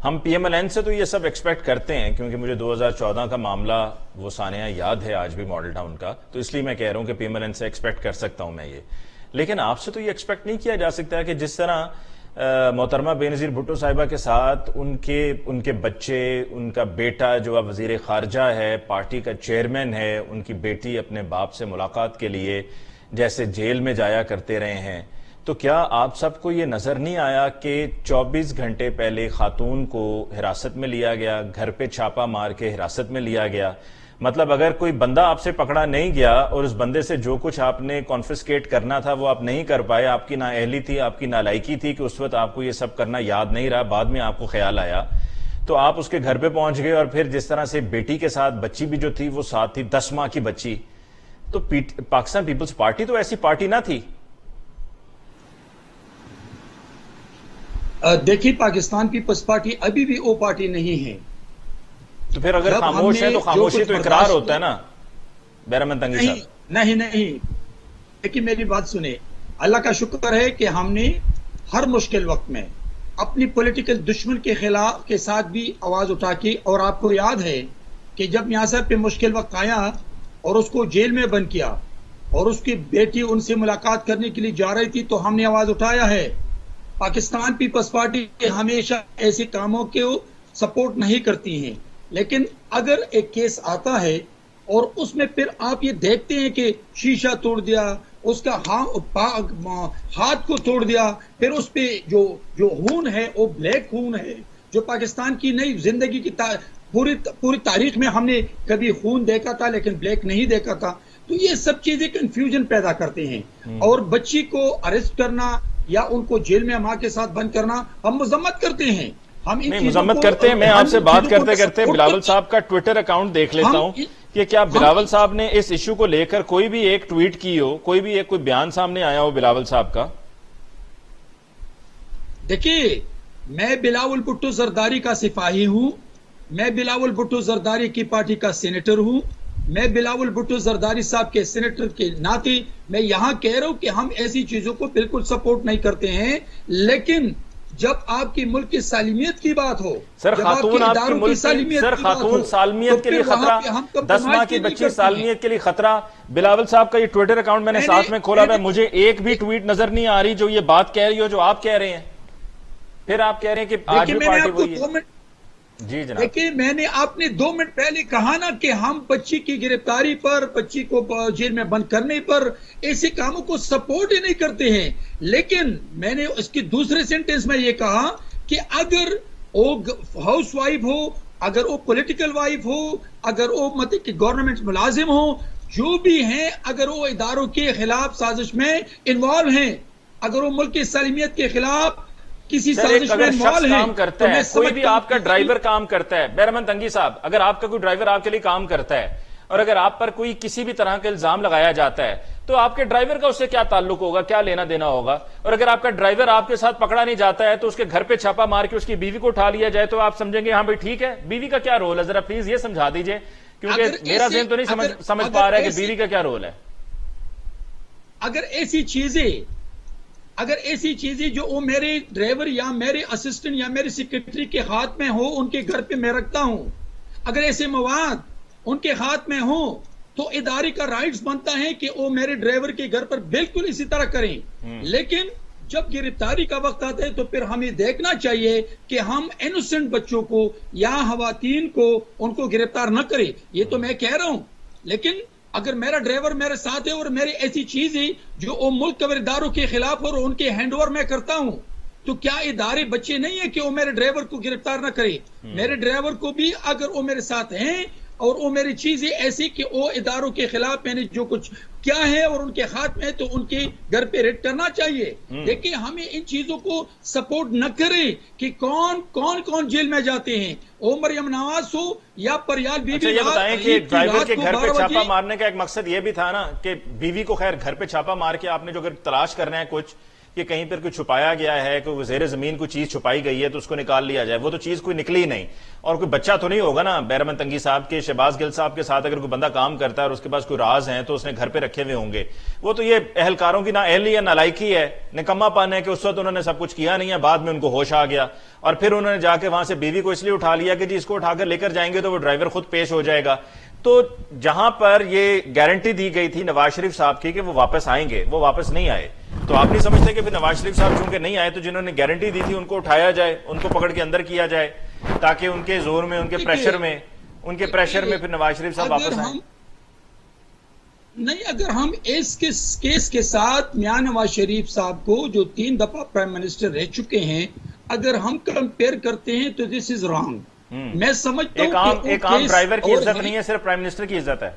ہم پی ایم ایل این سے تو یہ سب ایکسپیکٹ کرتے ہیں, کیونکہ مجھے 2014 کا معاملہ وہ سانحہ یاد ہے آج بھی ماڈل ٹاؤن کا, تو اس لیے میں کہہ رہا ہوں کہ پی ایم ایل این سے ایکسپیکٹ کر سکتا ہوں میں یہ. لیکن آپ سے تو یہ ایکسپیکٹ نہیں کیا جا سکتا کہ جس طرح محترمہ بینظیر بھٹو صاحبہ کے ساتھ ان کے بچے، ان کا بیٹا جو اب وزیر خارجہ ہے، پارٹی کا چیئرمین ہے، ان کی بیٹی اپنے باپ سے ملاقات کے لیے جیسے جیل میں جایا کرتے رہے ہیں، تو کیا آپ سب کو یہ نظر نہیں آیا کہ 24 گھنٹے پہلے خاتون کو حراست میں لیا گیا، گھر پہ چھاپا مار کے حراست میں لیا گیا؟ مطلب اگر کوئی بندہ آپ سے پکڑا نہیں گیا اور اس بندے سے جو کچھ آپ نے کانفسکیٹ کرنا تھا وہ آپ نہیں کر پائے، آپ کی نااہلی تھی، آپ کی نالائکی تھی کہ اس وقت آپ کو یہ سب کرنا یاد نہیں رہا، بعد میں آپ کو خیال آیا تو آپ اس کے گھر پہ پہنچ گئے، اور پھر جس طرح سے بیٹی کے ساتھ بچی بھی جو تھی وہ ساتھ تھی، 10 ماہ کی بچی، تو پاکستان پیپلز پارٹی تو ایسی پارٹی نہ تھی؟ دیکھیے، پاکستان پیپلز پارٹی ابھی بھی وہ پارٹی نہیں ہے۔ تو پھر اگر خاموش ہے تو خاموشی تو اقرار ہوتا ہے نا بیرمن تنگی صاحب؟ نہیں، لیکن میری بات سنیں، اللہ کا شکر ہے کہ ہم نے ہر مشکل وقت میں اپنی پولیٹیکل دشمن کے خلاف کے ساتھ بھی آواز اٹھا کی، اور آپ کو یاد ہے کہ جب نیاست پہ مشکل وقت آیا اور اس کو جیل میں بند کیا اور اس کی بیٹی ان سے ملاقات کرنے کے لیے جا رہی تھی تو ہم نے آواز اٹھایا ہے۔ پاکستان پیپلز پارٹی ہمیشہ ایسے کاموں کو سپورٹ نہیں کرتی ہیں، لیکن اگر ایک کیس آتا ہے اور اس میں پھر آپ یہ دیکھتے ہیں کہ شیشہ توڑ دیا، اس کا ہاتھ کو توڑ دیا، پھر اس پہ جو خون ہے وہ بلیک خون ہے، جو پاکستان کی نئی زندگی کی پوری تاریخ میں ہم نے کبھی خون دیکھا تھا لیکن بلیک نہیں دیکھا تھا، تو یہ سب چیزیں کنفیوژن پیدا کرتے ہیں۔ اور بچی کو اریسٹ کرنا یا ان کو جیل میں ماں کے ساتھ بند کرنا ہم مذمت کرتے ہیں، نہیں مذمت کرتے ہیں۔ میں آپ سے بات کرتے کرتے بلاول صاحب کا ٹویٹر اکاؤنٹ دیکھ لیتا ہوں کہ کیا بلاول صاحب نے اس ایشو کو لے کر کوئی بھی ایک ٹویٹ کی ہو، کوئی بیان سامنے آیا ہو بلاول صاحب کا؟ دیکھیے، میں بلاول بھٹو زرداری کا سپاہی ہوں، میں بلاول بھٹو زرداری کی پارٹی کا سینیٹر ہوں، میں بلاول بھٹو زرداری صاحب کے سینیٹر کے ناطے میں یہاں کہہ رہا ہوں کہ ہم ایسی چیزوں کو بالکل سپورٹ نہیں کرتے ہیں، لیکن جب آپ کی ملک کی سالمیت کی بات ہو، سر خاتون آپ کی ملک کی، سر خاتون سالمیت کے لیے خطرہ، 10 ماہ کی بچی سالمیت کے لیے خطرہ، بلاول صاحب کا یہ ٹویٹر اکاؤنٹ میں نے ساتھ میں کھولا ہے، مجھے ایک بھی ٹویٹ نظر نہیں آ رہی جو یہ بات کہہ رہی ہو جو آپ کہہ رہے ہیں، پھر آپ کہہ رہے ہیں کہ آج بھی پارٹی وہی ہے۔ جی جناب، دیکھیں، میں نے آپ نے 2 منٹ پہلے کہا نا کہ ہم بچی کی گرفتاری پر، بچی کو جیل میں بند کرنے پر ایسے کاموں کو سپورٹ ہی نہیں کرتے ہیں، لیکن میں نے اس کی دوسرے سینٹنس میں یہ کہا کہ اگر وہ ہاؤس وائف ہو، اگر وہ پولیٹیکل وائف ہو، اگر وہ مطلب کہ گورنمنٹ ملازم ہو، جو بھی ہیں، اگر وہ اداروں کے خلاف سازش میں انوالو ہیں، اگر وہ ملک کی سالمیت کے خلاف کسی سازش میں انوالو ہیں، کام کرتا ہے، کوئی بھی آپ کا ڈرائیور کام کرتا ہے، بیرمن تنگی صاحب، اگر آپ کا کوئی ڈرائیور آپ کے لیے کام کرتا ہے اور اگر آپ پر کوئی کسی بھی طرح کا الزام لگایا جاتا ہے تو آپ کے ڈرائیور کا اس سے کیا تعلق ہوگا، کیا لینا دینا ہوگا؟ اور اگر آپ کا ڈرائیور آپ کے ساتھ پکڑا نہیں جاتا ہے تو اس کے گھر پہ چھاپا مار کے اس کی بیوی کو اٹھا لیا جائے تو آپ سمجھیں گے ہاں بھائی ٹھیک ہے، بیوی کا کیا رول ہے؟ ذرا پلیز یہ سمجھا دیجئے، کیونکہ میرا ذہن تو نہیں سمجھ پا رہا ہے کہ بیوی کا کیا رول ہے۔ اگر ایسی چیزیں جو وہ میرے ڈرائیور یا میرے اسسٹنٹ یا میرے سیکرٹری کے ہاتھ میں ہو، ان کے گھر پہ میں رکھتا ہوں، اگر ایسے مواد ان کے ہاتھ میں ہو تو ادارے کا رائٹس بنتا ہے کہ وہ میرے ڈرائیور کے گھر پر بالکل اسی طرح کریں، لیکن جب گرفتاری کا وقت آتا ہے تو پھر ہمیں دیکھنا چاہیے کہ ہم انوسنٹ بچوں کو یا خواتین کو ان کو گرفتار نہ کریں، یہ تو میں کہہ رہا ہوں، لیکن اگر میرا ڈرائیور میرے ساتھ ہے اور میری ایسی چیزیں جو وہ ملک کے اداروں کے خلاف اور ان کے ہینڈ اوور میں کرتا ہوں تو کیا ادارے بچے نہیں ہیں کہ وہ میرے ڈرائیور کو گرفتار نہ کرے؟ میرے ڈرائیور کو بھی اگر وہ میرے ساتھ ہیں اور وہ میری چیزیں ایسی کہ وہ اداروں کے خلاف میں نے جو کچھ کیا ہے اور ان کے ہاتھ میں تو ان کے گھر پہ ریڈ کرنا چاہیے۔ دیکھیں، ہمیں ان چیزوں کو سپورٹ نہ کریں کہ کون جیل میں جاتے ہیں، مریم نواز ہو یا پریال بی بی۔ یہ بتائیں کہ ڈرائیور کے گھر پہ چھاپا مارنے کا ایک مقصد یہ بھی تھا نا کہ بیوی کو خیر گھر پہ چھاپا مار کے آپ نے جو اگر تلاش کرنا ہے کچھ کہ کہیں پر کوئی چھپایا گیا ہے، کوئی زیر زمین کوئی چیز چھپائی گئی ہے تو اس کو نکال لیا جائے، وہ تو چیز کوئی نکلی نہیں، اور کوئی بچہ تو نہیں ہوگا نا بیرمن تنگی صاحب کے شہباز گل صاحب کے ساتھ اگر کوئی بندہ کام کرتا ہے اور اس کے پاس کوئی راز ہیں تو اس نے گھر پہ رکھے ہوئے ہوں گے، وہ تو یہ اہلکاروں کی نااہلی ہے، نالائکی ہے، نکما پن ہے کہ اس وقت انہوں نے سب کچھ کیا نہیں ہے، بعد میں ان کو ہوش آ گیا اور پھر انہوں نے جا کے وہاں سے بیوی کو اس لیے اٹھا لیا کہ جی اس کو اٹھا کر لے کر جائیں گے تو وہ ڈرائیور خود پیش ہو جائے گا۔ تو جہاں پر یہ گارنٹی دی گئی تھی نواز شریف صاحب کی کہ وہ واپس آئیں گے، وہ واپس نہیں آئے، تو تو آپ نہیں سمجھتے کہ پھر نواز شریف صاحب چونکہ نہیں آئے تو جنہوں نے گارنٹی دی تھی ان کو اٹھایا جائے, ان کو پکڑ کے اندر کیا جائے تاکہ ان کے زور میں, ان کے پریشر میں پھر نواز شریف صاحب واپس آئیں؟ نہیں, اگر ہم اس کیس کے ساتھ میاں نواز شریف صاحب کو جو 3 دفعہ پرائم منسٹر رہ چکے ہیں اگر ہم کمپیئر کرتے ہیں تو دس از رانگ. میں سمجھتا ہوں ایک عام ڈرائیور کی عزت نہیں ہے, صرف پرائم منسٹر کی عزت ہے.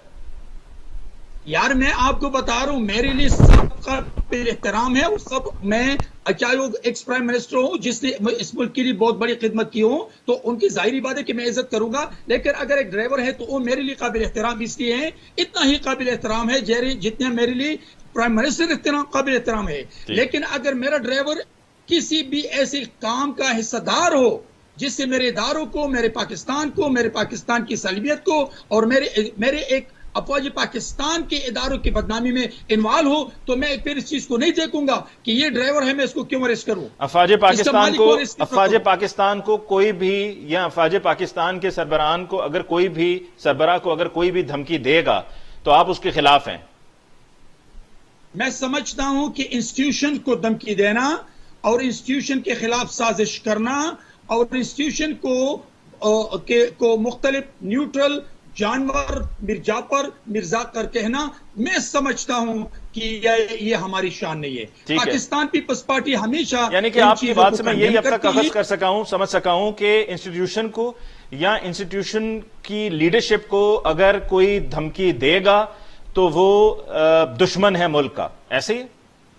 یار میں آپ کو بتا رہا ہوں, میرے لیے سب کا احترام ہے, اور سب, میں چاہے وہ ایکس پرائم منسٹر ہوں جس نے اس ملک کے لیے بہت بڑی خدمت کی ہو تو ان کی ظاہری بات ہے کہ میں عزت کروں گا, لیکن اگر ایک ڈرائیور ہے تو وہ میرے لیے قابل احترام اس لیے ہے, اتنا ہی قابل احترام ہے جتنا میرے لیے پرائم منسٹر قابل احترام ہے. لیکن اگر میرا ڈرائیور کسی بھی ایسے کام کا حصہ دار ہو جس سے میرے اداروں کو, میرے پاکستان کو, میرے پاکستان کی سالمیت کو اور میرے ایک افواج پاکستان کے اداروں کی بدنامی میں انوالو ہو, تو میں پھر اس چیز کو نہیں دیکھوں گا کہ یہ ڈرائیور ہے میں اس کو کیوں اریسٹ کروں. افواج پاکستان کو کوئی بھی, یا افواج پاکستان کے سربراہ کو اگر کوئی بھی دھمکی دے گا تو آپ اس کے خلاف ہیں؟ میں سمجھتا ہوں کہ انسٹیٹیوشن کو دھمکی دینا اور انسٹیٹیوشن کے خلاف سازش کرنا اور انسٹیٹیوشن کو مختلف نیوٹرل جانور مرزا کر کہنا, میں سمجھتا ہوں کہ یہ ہماری شان نہیں ہے. پاکستان پیپلز پارٹی ہمیشہ, یعنی کہ آپ کی بات سے میں یہی اب تک اخذ کر سکا ہوں, سمجھ سکا ہوں کہ انسٹیٹیوشن کو یا انسٹیٹیوشن کی لیڈرشپ کو اگر کوئی دھمکی دے گا تو وہ دشمن ہے ملک کا, ایسے ہی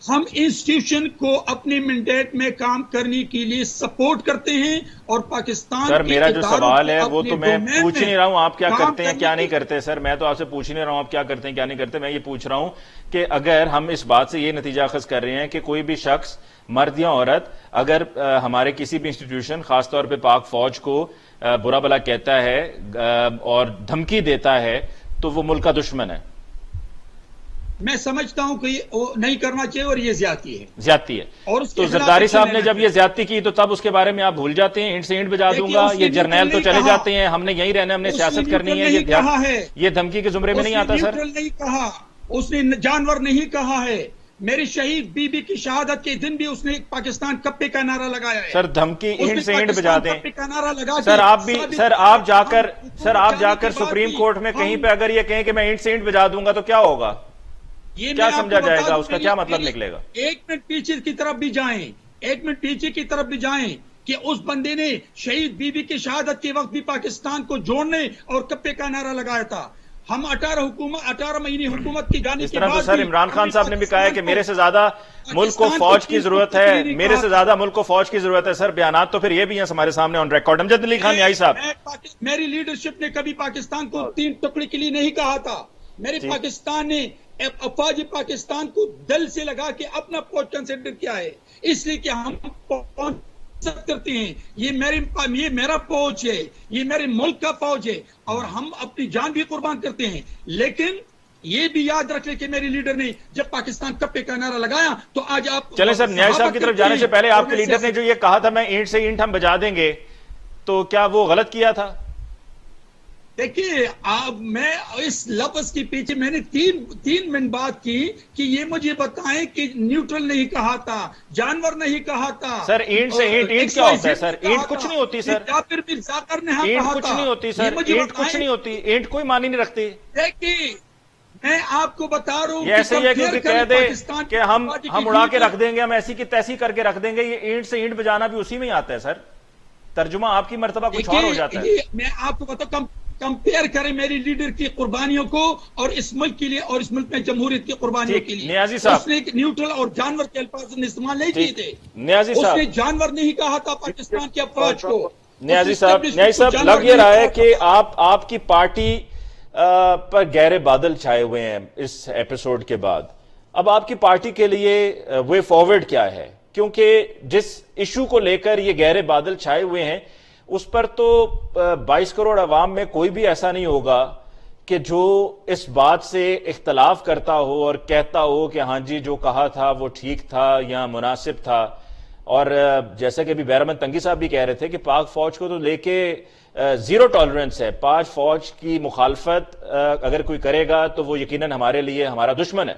ہم انسٹیٹیوشن کو اپنے مینڈیٹ میں کام کرنے کے لیے سپورٹ کرتے ہیں اور پاکستان سر میرا جو سوال ہے وہ تو میں پوچھ نہیں رہا ہوں آپ کیا کرتے ہیں کیا نہیں کرتے, سر میں تو آپ سے پوچھ نہیں رہا ہوں آپ کیا کرتے ہیں کیا نہیں کرتے, میں یہ پوچھ رہا ہوں کہ اگر ہم اس بات سے یہ نتیجہ اخذ کر رہے ہیں کہ کوئی بھی شخص, مرد یا عورت, اگر ہمارے کسی بھی انسٹیٹیوشن خاص طور پہ پاک فوج کو برا بھلا کہتا ہے اور دھمکی دیتا ہے تو وہ ملک کا دشمن ہے. میں سمجھتا ہوں کہ نہیں کرنا چاہیے اور یہ زیادتی ہے. اور تو زرداری صاحب نے جب یہ زیادتی کی تو تب اس کے بارے میں آپ بھول جاتے ہیں, اینٹ سے اینٹ بجا دوں گا, یہ جرنیل تو چلے جاتے ہیں, ہم نے یہیں رہنا, ہم نے سیاست کرنی ہے, یہ دھمکی کے زمرے میں نہیں آتا. سر نہیں کہا, اس نے جانور نہیں کہا ہے. میری شہید بی بی کی شہادت کے دن بھی اس نے پاکستان کپے کا نعرہ لگایا ہے. سر دھمکی اینٹ سے اینٹ بجا دیں. سر آپ جا کر سپریم کورٹ میں کہیں پہ اگر یہ کہیں کہ میں اینٹ سے اینٹ بجا دوں گا تو کیا ہوگا, کیا سمجھا جائے گا, اس کا کیا مطلب نکلے گا؟ 1 منٹ پیچھے کی طرف بھی جائیں کہ اس بندے نے شہید بی بی کی شہادت کے وقت بھی پاکستان کو جوڑنے اور کپے کا نعرہ لگایا تھا. ہم 18 مہینے حکومت کی جانے کے بعد سر عمران خان صاحب نے بھی کہا ہے کہ میرے سے زیادہ ملک کو فوج کی ضرورت ہے, میرے سے زیادہ ملک کو فوج کی ضرورت ہے. سر بیانات تو پھر یہ بھی ہیں ہمارے سامنے آن ریکارڈ. امجد علی خان نیائی صاحب, میری لیڈرشپ نے کبھی پاکستان کو 3 ٹکڑے کے لیے نہیں کہا تھا. میرے پاکستان نے افواج پاکستان کو دل سے لگا کے اپنا فوج کنسیڈر کیا ہے, اس لیے کہ ہم کرتے ہیں یہ میرا فوج ہے, یہ میرے ملک کا فوج ہے اور ہم اپنی جان بھی قربان کرتے ہیں. لیکن یہ بھی یاد رکھ لیں کہ میری لیڈر نے جب پاکستان کپے کا نعرہ لگایا تو آج آپ چلیں سر نیائی صاحب کی طرف جانے سے پہلے آپ کے لیڈر نے جو یہ کہا تھا میں اینٹ سے اینٹ ہم بجا دیں گے, تو کیا وہ غلط کیا تھا؟ دیکھیے میں اس لفظ کے پیچھے میں نے 3 منٹ بات کی کہ یہ مجھے بتائیں کہ نیوٹرل نہیں کہا تھا, جانور نہیں کہا تھا. سر اینٹ سے اینٹ کیا ہوتا ہے؟ سر اینٹ کچھ نہیں ہوتی. سر اینٹ کچھ نہیں ہوتی. سر اینٹ کچھ نہیں ہوتی, اینٹ کوئی معنی نہیں رکھتی. دیکھیے میں آپ کو بتا رہا ہوں ایسے ہی ہے کہ کہہ دے کہ ہم اڑا کے رکھ دیں گے, ہم ایسی کی تیسی کر کے رکھ دیں گے. یہ اینٹ سے اینٹ بجانا بھی اسی میں ہی آتا ہے. سر ترجمہ آپ کی مرتبہ کچھ اور ہو جاتا ہے. میں آپ کو بتاؤں, کمپیئر کریں میری لیڈر کی قربانیوں کو اور اس ملک کے لیے اور اس ملک میں جمہوریت کی قربانیوں کے لیے. نیازی صاحب, اس نے نیوٹرل اور جانور کے الفاظ استعمال نہیں کیے تھے. نیازی صاحب, اس نے جانور نہیں کہا تھا پاکستان کے افواج کو. نیازی صاحب لگ یہ رہا ہے کہ آپ کی پارٹی پر گہرے بادل چھائے ہوئے ہیں اس ایپیسوڈ کے بعد. اب آپ کی پارٹی کے لیے وے فارورڈ کیا ہے؟ کیونکہ جس ایشو کو لے کر یہ گہرے بادل چھائے ہوئے ہیں اس پر تو 22 کروڑ عوام میں کوئی بھی ایسا نہیں ہوگا کہ جو اس بات سے اختلاف کرتا ہو اور کہتا ہو کہ ہاں جی جو کہا تھا وہ ٹھیک تھا یا مناسب تھا. اور جیسا کہ ابھی بیرمن تنگی صاحب بھی کہہ رہے تھے کہ پاک فوج کو تو لے کے 0 ٹالرنس ہے. پاک فوج کی مخالفت اگر کوئی کرے گا تو وہ یقیناً ہمارے لیے ہمارا دشمن ہے.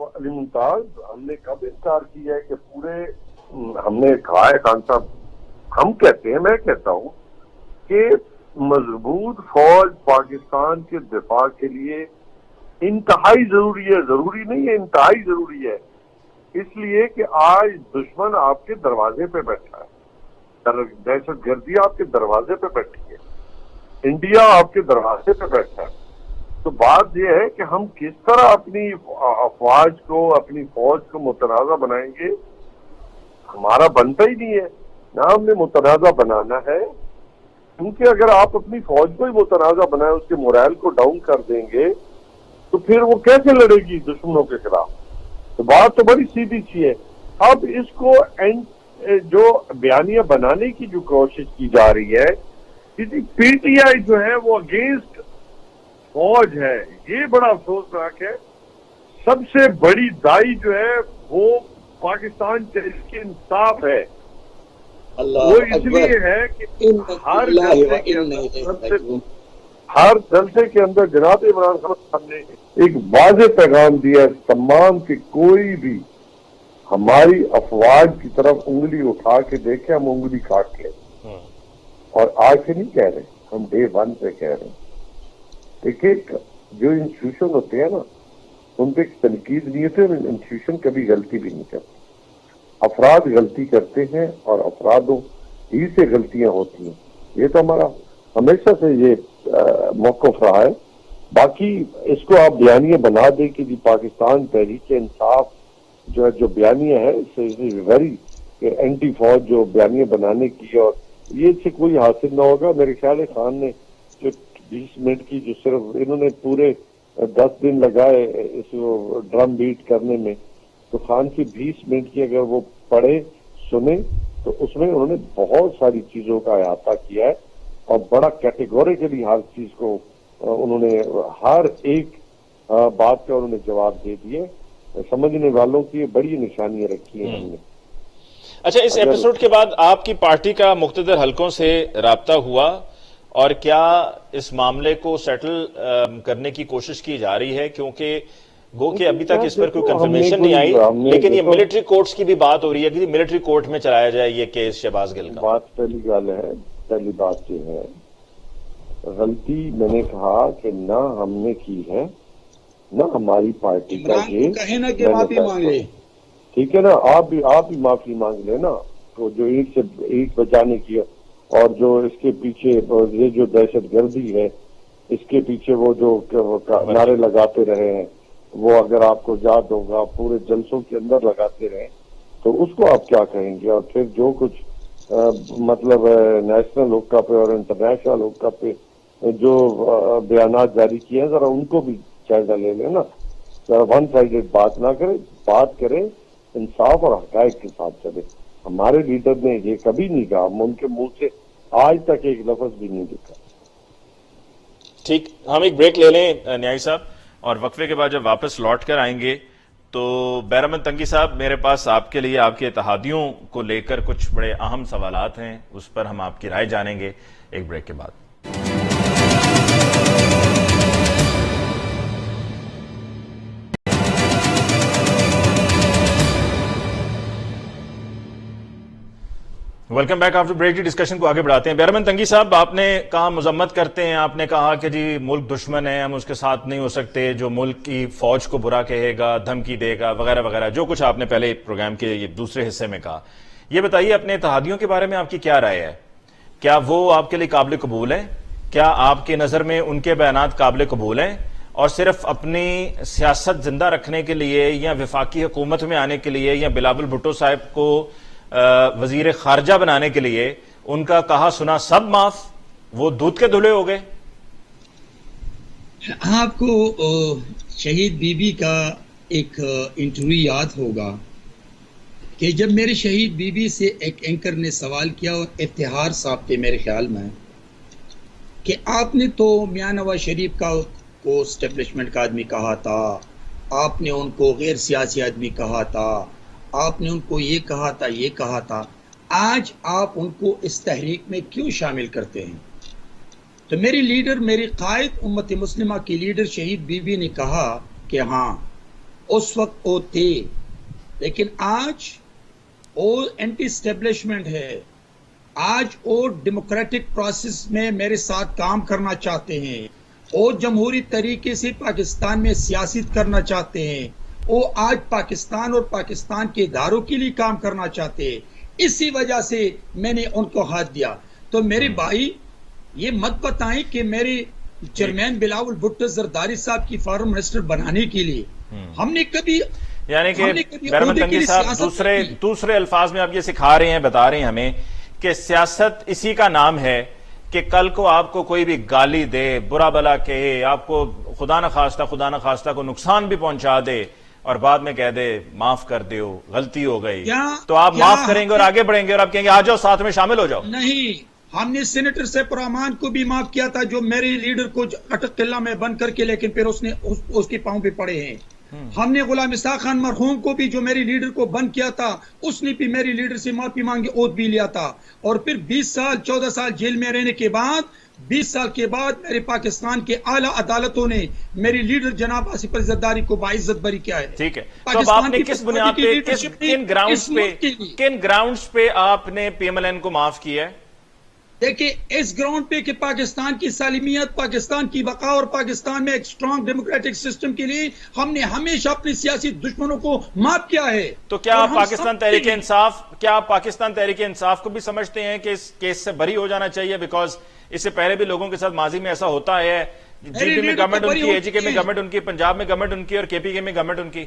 علی ممتاز ہم نے کب انکار کیا ہے کہ پورے ہم نے کہا ہے خان صاحب، ہم کہتے ہیں، میں کہتا ہوں کہ مضبوط فوج پاکستان کے دفاع کے لیے انتہائی ضروری ہے، ضروری نہیں ہے، انتہائی ضروری ہے، اس لیے کہ آج دشمن آپ کے دروازے پہ بیٹھا ہے، دہشت گردی آپ کے دروازے پہ بیٹھی ہے، انڈیا آپ کے دروازے پہ بیٹھا ہے۔ تو بات یہ ہے کہ ہم کس طرح اپنی افواج کو، اپنی فوج کو متنازع بنائیں گے، ہمارا بنتا ہی نہیں ہے، نہ ہم نے متنازع بنانا ہے، کیونکہ اگر آپ اپنی فوج کو ہی متنازع بنائیں، اس کے مورائل کو ڈاؤن کر دیں گے تو پھر وہ کیسے لڑے گی دشمنوں کے خلاف؟ تو بات تو بڑی سیدھی سی ہے۔ اب اس کو جو بیانیہ بنانے کی جو کوشش کی جا رہی ہے، کسی پی ٹی آئی جو ہے وہ اگینسٹ فوج ہے، یہ بڑا افسوسناک ہے۔ سب سے بڑی دائی جو ہے وہ پاکستان تحریک انصاف ہے، وہ اس لیے ہے کہ ہر جلسے کے اندر جناب عمران خان صاحب نے ایک واضح پیغام دیا ہے تمام کہ کوئی بھی ہماری افواج کی طرف انگلی اٹھا کے دیکھے ہم انگلی کاٹ لیں، اور آج سے نہیں کہہ رہے، ہم ڈے 1 سے کہہ رہے ہیں۔ دیکھیے جو انسٹیٹیوشن ہوتے ہیں نا، ان پہ ایک تنقید نہیں ہوتی، اور انسٹیٹیوشن کبھی غلطی بھی نہیں کرتے، افراد غلطی کرتے ہیں اور افرادوں ہی سے غلطیاں ہوتی ہیں، یہ تو ہمارا ہمیشہ سے یہ موقف رہا ہے۔ باقی اس کو آپ بیانیہ بنا دیں کہ جی پاکستان تحریک انصاف جو بیانیہ ہے، ویری اینٹی فوج جو بیانیہ بنانے کی، اور یہ سے کوئی حاصل نہ ہوگا۔ میرے خیال ہے خان نے جو 20 منٹ کی جو صرف انہوں نے پورے 10 دن لگائے اس ڈرم بیٹ کرنے میں، تو خان کی 20 منٹ کی اگر وہ پڑھے سنے تو اس میں انہوں نے بہت ساری چیزوں کا احاطہ کیا ہے، اور بڑا کیٹیگوریکلی ہر چیز کو انہوں نے، ہر ایک بات کا انہوں نے جواب دے دیے۔ سمجھنے والوں کی بڑی نشانیاں رکھی ہیں ہم نے۔ اچھا، اس ایپیسوڈ کے بعد آپ کی پارٹی کا مقتدر حلقوں سے رابطہ ہوا، اور کیا اس معاملے کو سیٹل کرنے کی کوشش کی جا رہی ہے؟ کیونکہ گو کہ ابھی تک اس پر کوئی کنفرمیشن نہیں آئی، لیکن یہ ملٹری کورٹس کی بھی بات ہو رہی ہے کہ ملٹری کورٹ میں چلایا جائے یہ کیس شہباز گل کا۔ بات پہلی بات یہ ہے، غلطی میں نے کہا کہ نہ ہم نے کی ہے، نہ ہماری پارٹی کا یہ کہیں نا کہ معافی مانگ لے، ٹھیک ہے نا، آپ بھی معافی مانگ لیں نا، تو جو اینٹ بچانے کی، اور جو اس کے پیچھے یہ جو دہشت گردی ہے، اس کے پیچھے وہ جو نعرے لگاتے رہے ہیں، وہ اگر آپ کو یاد ہوگا پورے جلسوں کے اندر لگاتے رہے، تو اس کو آپ کیا کہیں گے؟ اور پھر جو کچھ مطلب نیشنل حقہ پہ اور انٹرنیشنل حقہ پہ جو بیانات جاری کیے ہیں، ذرا ان کو بھی جائزہ لے لیں نا، ذرا ون سائیڈڈ بات نہ کریں، بات کریں انصاف اور حقائق کے ساتھ چلے۔ ہمارے لیڈر نے یہ کبھی نہیں کہا، ہم ان کے منہ سے آج تک ایک لفظ بھی نہیں دکھا۔ ٹھیک، ہم ایک بریک لے لیں نیائی صاحب، اور وقفے کے بعد جب واپس لوٹ کر آئیں گے تو بیرمن تنگی صاحب، میرے پاس آپ کے لیے آپ کے اتحادیوں کو لے کر کچھ بڑے اہم سوالات ہیں، اس پر ہم آپ کی رائے جانیں گے ایک بریک کے بعد۔ Welcome back after break. Discussion کو آگے بڑھاتے ہیں۔ بیرمن تنگی صاحب، آپ نے کہا مذمت کرتے ہیں، آپ نے کہا کہ جی ملک دشمن ہے، ہم اس کے ساتھ نہیں ہو سکتے، جو ملک کی فوج کو برا کہے گا، دھمکی دے گا، وغیرہ وغیرہ، جو کچھ آپ نے پہلے پروگرام کے یہ دوسرے حصے میں کہا۔ یہ بتائیے اپنے اتحادیوں کے بارے میں آپ کی کیا رائے ہے؟ کیا وہ آپ کے لیے قابل قبول ہیں؟ کیا آپ کی نظر میں ان کے بیانات قابل قبول ہیں، اور صرف اپنی سیاست زندہ رکھنے کے لیے یا وفاقی حکومت میں آنے کے لیے یا بلاول بھٹو صاحب کو وزیر خارجہ بنانے کے لیے ان کا کہا سنا سب معاف، وہ دودھ کے دھلے ہو گئے؟ آپ کو شہید بی بی کا ایک انٹرویو یاد ہوگا کہ جب میرے شہید بی بی سے ایک اینکر نے سوال کیا، اور اتحاد صاحب تھے میرے خیال میں، کہ آپ نے تو میاں نواز شریف کو اسٹیبلشمنٹ کا آدمی کہا تھا، آپ نے ان کو غیر سیاسی آدمی کہا تھا، آپ نے ان کو یہ کہا تھا، یہ کہا تھا، آج آپ ان کو اس تحریک میں کیوں شامل کرتے ہیں؟ تو میری لیڈر، میری قائد امت مسلمہ کی لیڈر شہید بی بی نے کہا کہ ہاں، اس وقت وہ تھے، لیکن آج وہ اینٹی اسٹیبلشمنٹ ہے، آج وہ ڈیموکریٹک پروسیس میں میرے ساتھ کام کرنا چاہتے ہیں، وہ جمہوری طریقے سے پاکستان میں سیاست کرنا چاہتے ہیں، وہ آج پاکستان اور پاکستان کے اداروں کے لیے کام کرنا چاہتے ہیں۔ اسی وجہ سے میں نے ان کو ہاتھ دیا۔ تو میرے بھائی یہ مت بتائیں کہ میرے چیئرمین بلاول بھٹو زرداری صاحب کی فارم منسٹر بنانے کے لیے ہم نے کبھی، یعنی کہ بیرمن تنگی صاحب دوسرے الفاظ میں آپ یہ سکھا رہے ہیں، بتا رہے ہیں ہمیں کہ سیاست اسی کا نام ہے کہ کل کو آپ کو کوئی بھی گالی دے، برا بلا کہے، آپ کو خدا نخواستہ کو نقصان بھی پہنچا دے اور بعد میں کہہ دے معاف کر دیو، غلطی ہو گئی، تو آپ معاف کریں گے اور آگے بڑھیں گے اور آپ کہیں گے آ جاؤ ساتھ میں شامل ہو جاؤ؟ نہیں، ہم نے سینیٹر سیف الرحمان کو بھی معاف کیا تھا جو میرے لیڈر کو اٹک قلعہ میں بند کر کے، لیکن پھر اس کے پاؤں پہ پڑے ہیں۔ ہم نے غلام اسحاق خان مرحوم کو بھی جو میری لیڈر کو بند کیا تھا، اس نے بھی میری لیڈر سے معافی مانگی، عہد بھی لیا تھا، اور پھر 20 سال 14 سال جیل میں رہنے کے بعد 20 سال کے بعد میرے پاکستان کے اعلیٰ عدالتوں نے میری لیڈر جناب آصف علی زرداری کو باعزت بری کیا ہے۔ ٹھیک ہے، تو اب آپ نے کس بنیاد پہ، کن گراؤنڈز پہ آپ نے پی ایم ایل این کو معاف کیا ہے؟ دیکھیں اس گراؤنڈ پہ کہ پاکستان کی سالمیت، پاکستان کی بقا اور پاکستان میں ایک سٹرانگ ڈیموکریٹک سسٹم کے لیے ہم نے ہمیشہ اپنی سیاسی دشمنوں کو معاف کیا ہے۔ تو کیا آپ پاکستان تحریک انصاف کو بھی سمجھتے ہیں کہ اس کیس سے بری ہو جانا چاہیے؟ بیکاز اس سے پہلے بھی لوگوں کے ساتھ ماضی میں ایسا ہوتا ہے، جی پی میں گورنمنٹ ان کی، اے جی کے میں گورنمنٹ ان کی، پنجاب میں گورنمنٹ ان کی اور کے پی کے میں گورنمنٹ ان کی۔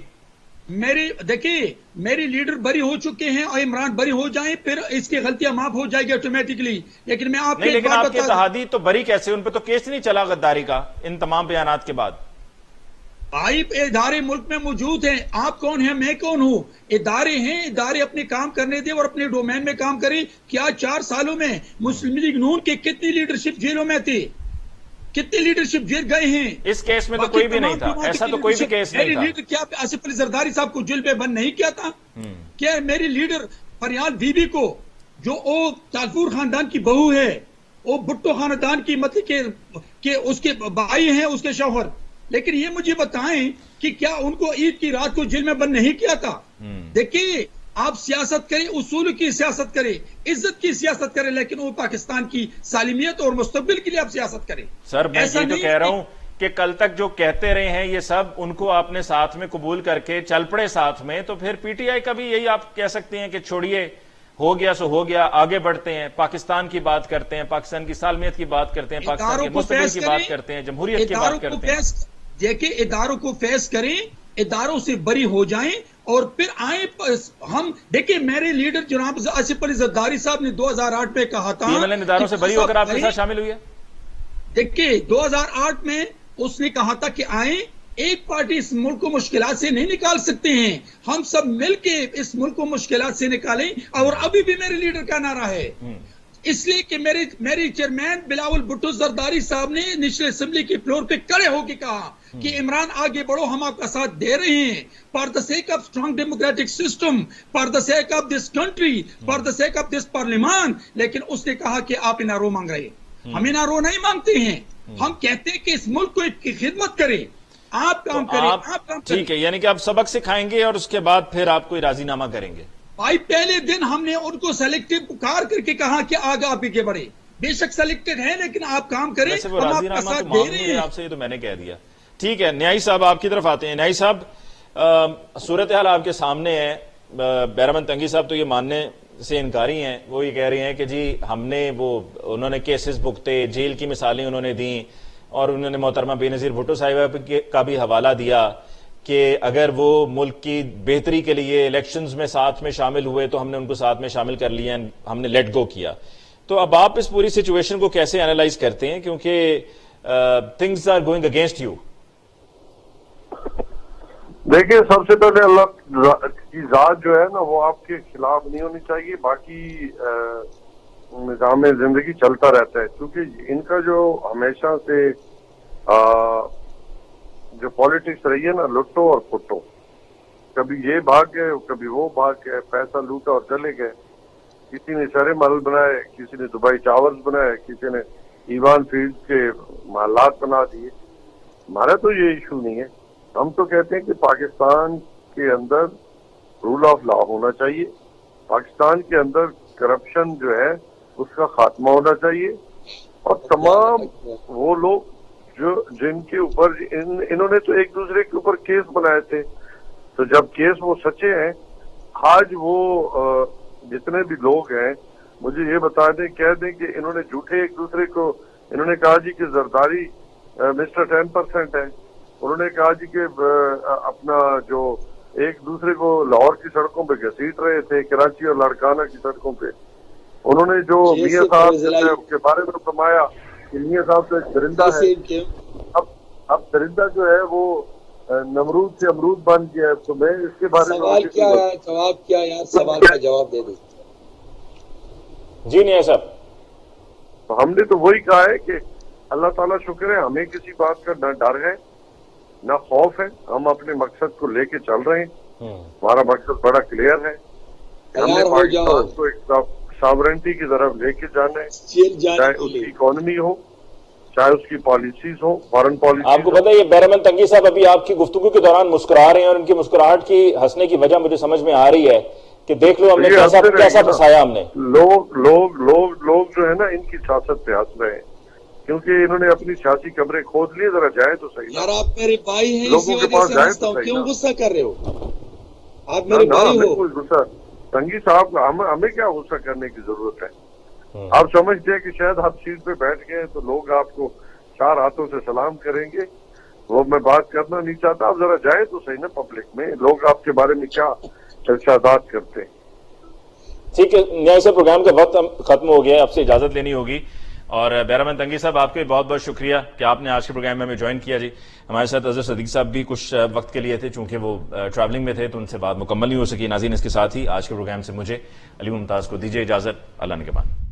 دیکھیے میری لیڈر بری ہو چکے ہیں اور عمران بری ہو جائیں پھر اس کی غلطیاں معاف ہو جائے گی آٹومیٹکلی، لیکن میں آپ لیکن آپ کے اتحادی تو بری کیسے؟ ان پہ تو کیس نہیں چلا غداری کا ان تمام بیانات کے بعد۔ بھائی ادارے ملک میں موجود ہیں، آپ کون ہیں، میں کون ہوں؟ ادارے ہیں، ادارے اپنے کام کرنے دیں اور اپنے ڈومین میں کام کریں۔ کیا 4 سالوں میں مسلم لیگ نون کے کتنی لیڈرشپ جیلوں میں تھی، کتنی لیڈرشپ جیل گئے ہیں؟ اس کیس میں تو کوئی بھی نہیں تھا، ایسا تو کوئی بھی کیس نہیں تھا۔ میری لیڈر کیا آصف علی زرداری صاحب کو جیل پہ بند نہیں کیا تھا؟ کیا میری لیڈر فریال بی بی کو جو او تالپور خاندان کی بہو ہے، وہ بھٹو خاندان کی مطلب کہ اس کے بھائی ہیں اس کے شوہر، لیکن یہ مجھے بتائیں کہ کیا ان کو عید کی رات کو جیل میں بند نہیں کیا تھا؟ دیکھیے آپ سیاست کریں، اصول کی سیاست کریں، عزت کی سیاست کریں، لیکن وہ پاکستان کی سالمیت اور مستقبل کے لیے آپ سیاست کریں۔ سر میں یہ تو کہہ رہا ہوں کہ کل تک جو کہتے رہے ہیں یہ سب ان کو آپ نے ساتھ میں قبول کر کے چل پڑے ساتھ میں، تو پھر پی ٹی آئی کا بھی یہی آپ کہہ سکتے ہیں کہ چھوڑیے، ہو گیا سو ہو گیا، آگے بڑھتے ہیں، پاکستان کی بات کرتے ہیں، پاکستان کی سالمیت کی بات کرتے ہیں، پاکستان کے مستقبل کی بات کرتے ہیں، جمہوریت کی بات کرتے ہیں۔ دیکھیں اداروں کو فیس کریں، اداروں سے بری ہو جائیں اور پھر آئیں۔ ہم دیکھیں میرے لیڈر جناب آصف علی زرداری صاحب نے 2008 میں کہا تھا، پی ایم ایل این اداروں سے بری ہو کر آپ کے ساتھ شامل ہوئی ہے؟ دیکھیں 2008 میں اس نے کہا تھا کہ آئیں، ایک پارٹی اس ملک کو مشکلات سے نہیں نکال سکتے ہیں، ہم سب مل کے اس ملک کو مشکلات سے نکالیں، اور ابھی بھی میرے لیڈر کا نعرہ ہے۔ اس لیے کہ میری چیئرمین بلاول بھٹو زرداری صاحب نے نیشنل اسمبلی کے فلور پہ کھڑے ہو کے کہا کہ عمران آگے بڑھو، ہم آپ کا ساتھ دے رہے ہیں، for the sake of strong democratic system, for the sake of this country, for the sake of this پارلیمان۔ لیکن اس نے کہا کہ آپ انہیں رو مانگ رہے ہیں، ہم انہیں رو نہیں مانگتے ہیں، ہم کہتے ہیں کہ اس ملک کو کی خدمت کریں، آپ کام کریں، آپ کام کریں۔ ٹھیک ہے، یعنی کہ آپ سبق سکھائیں گے اور اس کے بعد پھر آپ کوئی راضی نامہ کریں گے؟ بھائی پہلے دن ہم نے ان کو سلیکٹیو پکار کر کے کہا کہ آگے آپ کے بڑھے، بے شک سلیکٹڈ ہے لیکن آپ کام کریں، وہ ہم آپ راضی کا نامہ ساتھ تو دے مانگ رہے نہیں رہے ہیں۔ آپ سے، یہ تو میں نے کہہ دیا۔ ٹھیک ہے، نیائی صاحب آپ کی طرف آتے ہیں۔ نیائی صاحب صورتحال آپ کے سامنے ہے، بیرمن تنگی صاحب تو یہ ماننے سے انکاری ہیں، وہ یہ کہہ رہے ہیں کہ جی ہم نے انہوں نے کیسز بھگتے، جیل کی مثالیں انہوں نے دیں، اور انہوں نے محترمہ بے نظیر بھٹو صاحبہ کا بھی حوالہ دیا کہ اگر وہ ملک کی بہتری کے لیے الیکشنز میں ساتھ میں شامل ہوئے تو ہم نے ان کو ساتھ میں شامل کر لیا، ہم نے لیٹ گو کیا۔ تو اب آپ اس پوری سچویشن کو کیسے انالائز کرتے ہیں، کیونکہ things are going against you? دیکھیں سب سے پہلے اللہ کی ذات جو ہے نا وہ آپ کے خلاف نہیں ہونی چاہیے، باقی نظام زندگی چلتا رہتا ہے، کیونکہ ان کا جو ہمیشہ سے جو پالیٹکس رہی ہے نا لٹو اور پٹو، کبھی یہ بھاگ گئے کبھی وہ بھاگ گئے، پیسہ لوٹا اور چلے گئے، کسی نے شرح محل بنائے، کسی نے دبئی ٹاورز بنائے، کسی نے ایوان فیلڈ کے محلات بنا دیے۔ ہمارا تو یہ ایشو نہیں ہے، ہم تو کہتے ہیں کہ پاکستان کے اندر رول آف لا ہونا چاہیے، پاکستان کے اندر کرپشن جو ہے اس کا خاتمہ ہونا چاہیے، اور تمام وہ لوگ جو جن کے اوپر انہوں نے تو ایک دوسرے کے اوپر کیس بنائے تھے، تو جب کیس وہ سچے ہیں، آج وہ جتنے بھی لوگ ہیں مجھے یہ بتا دیں، کہہ دیں کہ انہوں نے جھوٹے ایک دوسرے کو، انہوں نے کہا جی کہ زرداری مسٹر 10% ہے، انہوں نے کہا جی کہ اپنا جو ایک دوسرے کو لاہور کی سڑکوں پہ گھسیٹ رہے تھے، کراچی اور لاڑکانہ کی سڑکوں پہ، انہوں نے جو میاں صاحب کے بارے میں فرمایا کہ میاں صاحب تو ایک درندہ ہے، اب درندہ جو ہے وہ نمرود سے امرود بن گیا ہے، تو میں اس کے بارے میں سوال کیا ہے، جواب کیا یار، سوال کا جواب دے دیں. جی نہیں صاحب، تو ہم نے تو وہی کہا ہے کہ اللہ تعالیٰ شکر ہے ہمیں کسی بات کا نہ ڈر ہے نہ خوف ہے، ہم اپنے مقصد کو لے کے چل رہے ہیں، ہمارا مقصد بڑا کلیئر ہے، ہم نے پاکستان کو ایک ساورنٹی کی طرف لے کے جانا ہے، چاہے اس کی اکانومی ہو، چاہے اس کی پالیسیز ہو، فارن پالیسیز. آپ کو پتہ ہے یہ بہرمند تنگی صاحب ابھی آپ کی گفتگو کے دوران مسکرا رہے ہیں، اور ان کی مسکراہٹ کی ہنسنے کی وجہ مجھے سمجھ میں آ رہی ہے کہ دیکھ لو ہم نے کیسا پھنسایا ہم نے. لوگ جو ہے نا ان کی سیاست پہ ہنس رہے ہیں کیونکہ انہوں نے اپنی سیاسی کمرے کھود لیے. ذرا جائے تو صحیح یار، آپ میرے بھائی ہیں، لوگوں کے پاس جائے تو کیوں غصہ کر رہے ہو؟ آپ میرے بھائی ہو. کوئی غصہ تنگی صاحب، ہمیں کیا غصہ کرنے کی ضرورت ہے؟ آپ سمجھتے ہیں کہ شاید آپ سیٹ پہ بیٹھ گئے تو لوگ آپ کو 4 ہاتھوں سے سلام کریں گے، وہ میں بات کرنا نہیں چاہتا. آپ ذرا جائے تو صحیح نا پبلک میں، لوگ آپ کے بارے میں کیا ارشادات کرتے ہیں. ٹھیک ہے نیاز صاحب، پروگرام کا وقت ختم ہو گیا، آپ سے اجازت لینی ہوگی. اور بہرمند تنگی صاحب، آپ کے بہت بہت شکریہ کہ آپ نے آج کے پروگرام میں ہمیں جوائن کیا. جی ہمارے ساتھ اظہر صدیق صاحب بھی کچھ وقت کے لیے تھے، چونکہ وہ ٹریولنگ میں تھے تو ان سے بات مکمل نہیں ہو سکی. ناظرین، اس کے ساتھ ہی آج کے پروگرام سے مجھے علی ممتاز کو دیجیے اجازت. اللہ نگہبان.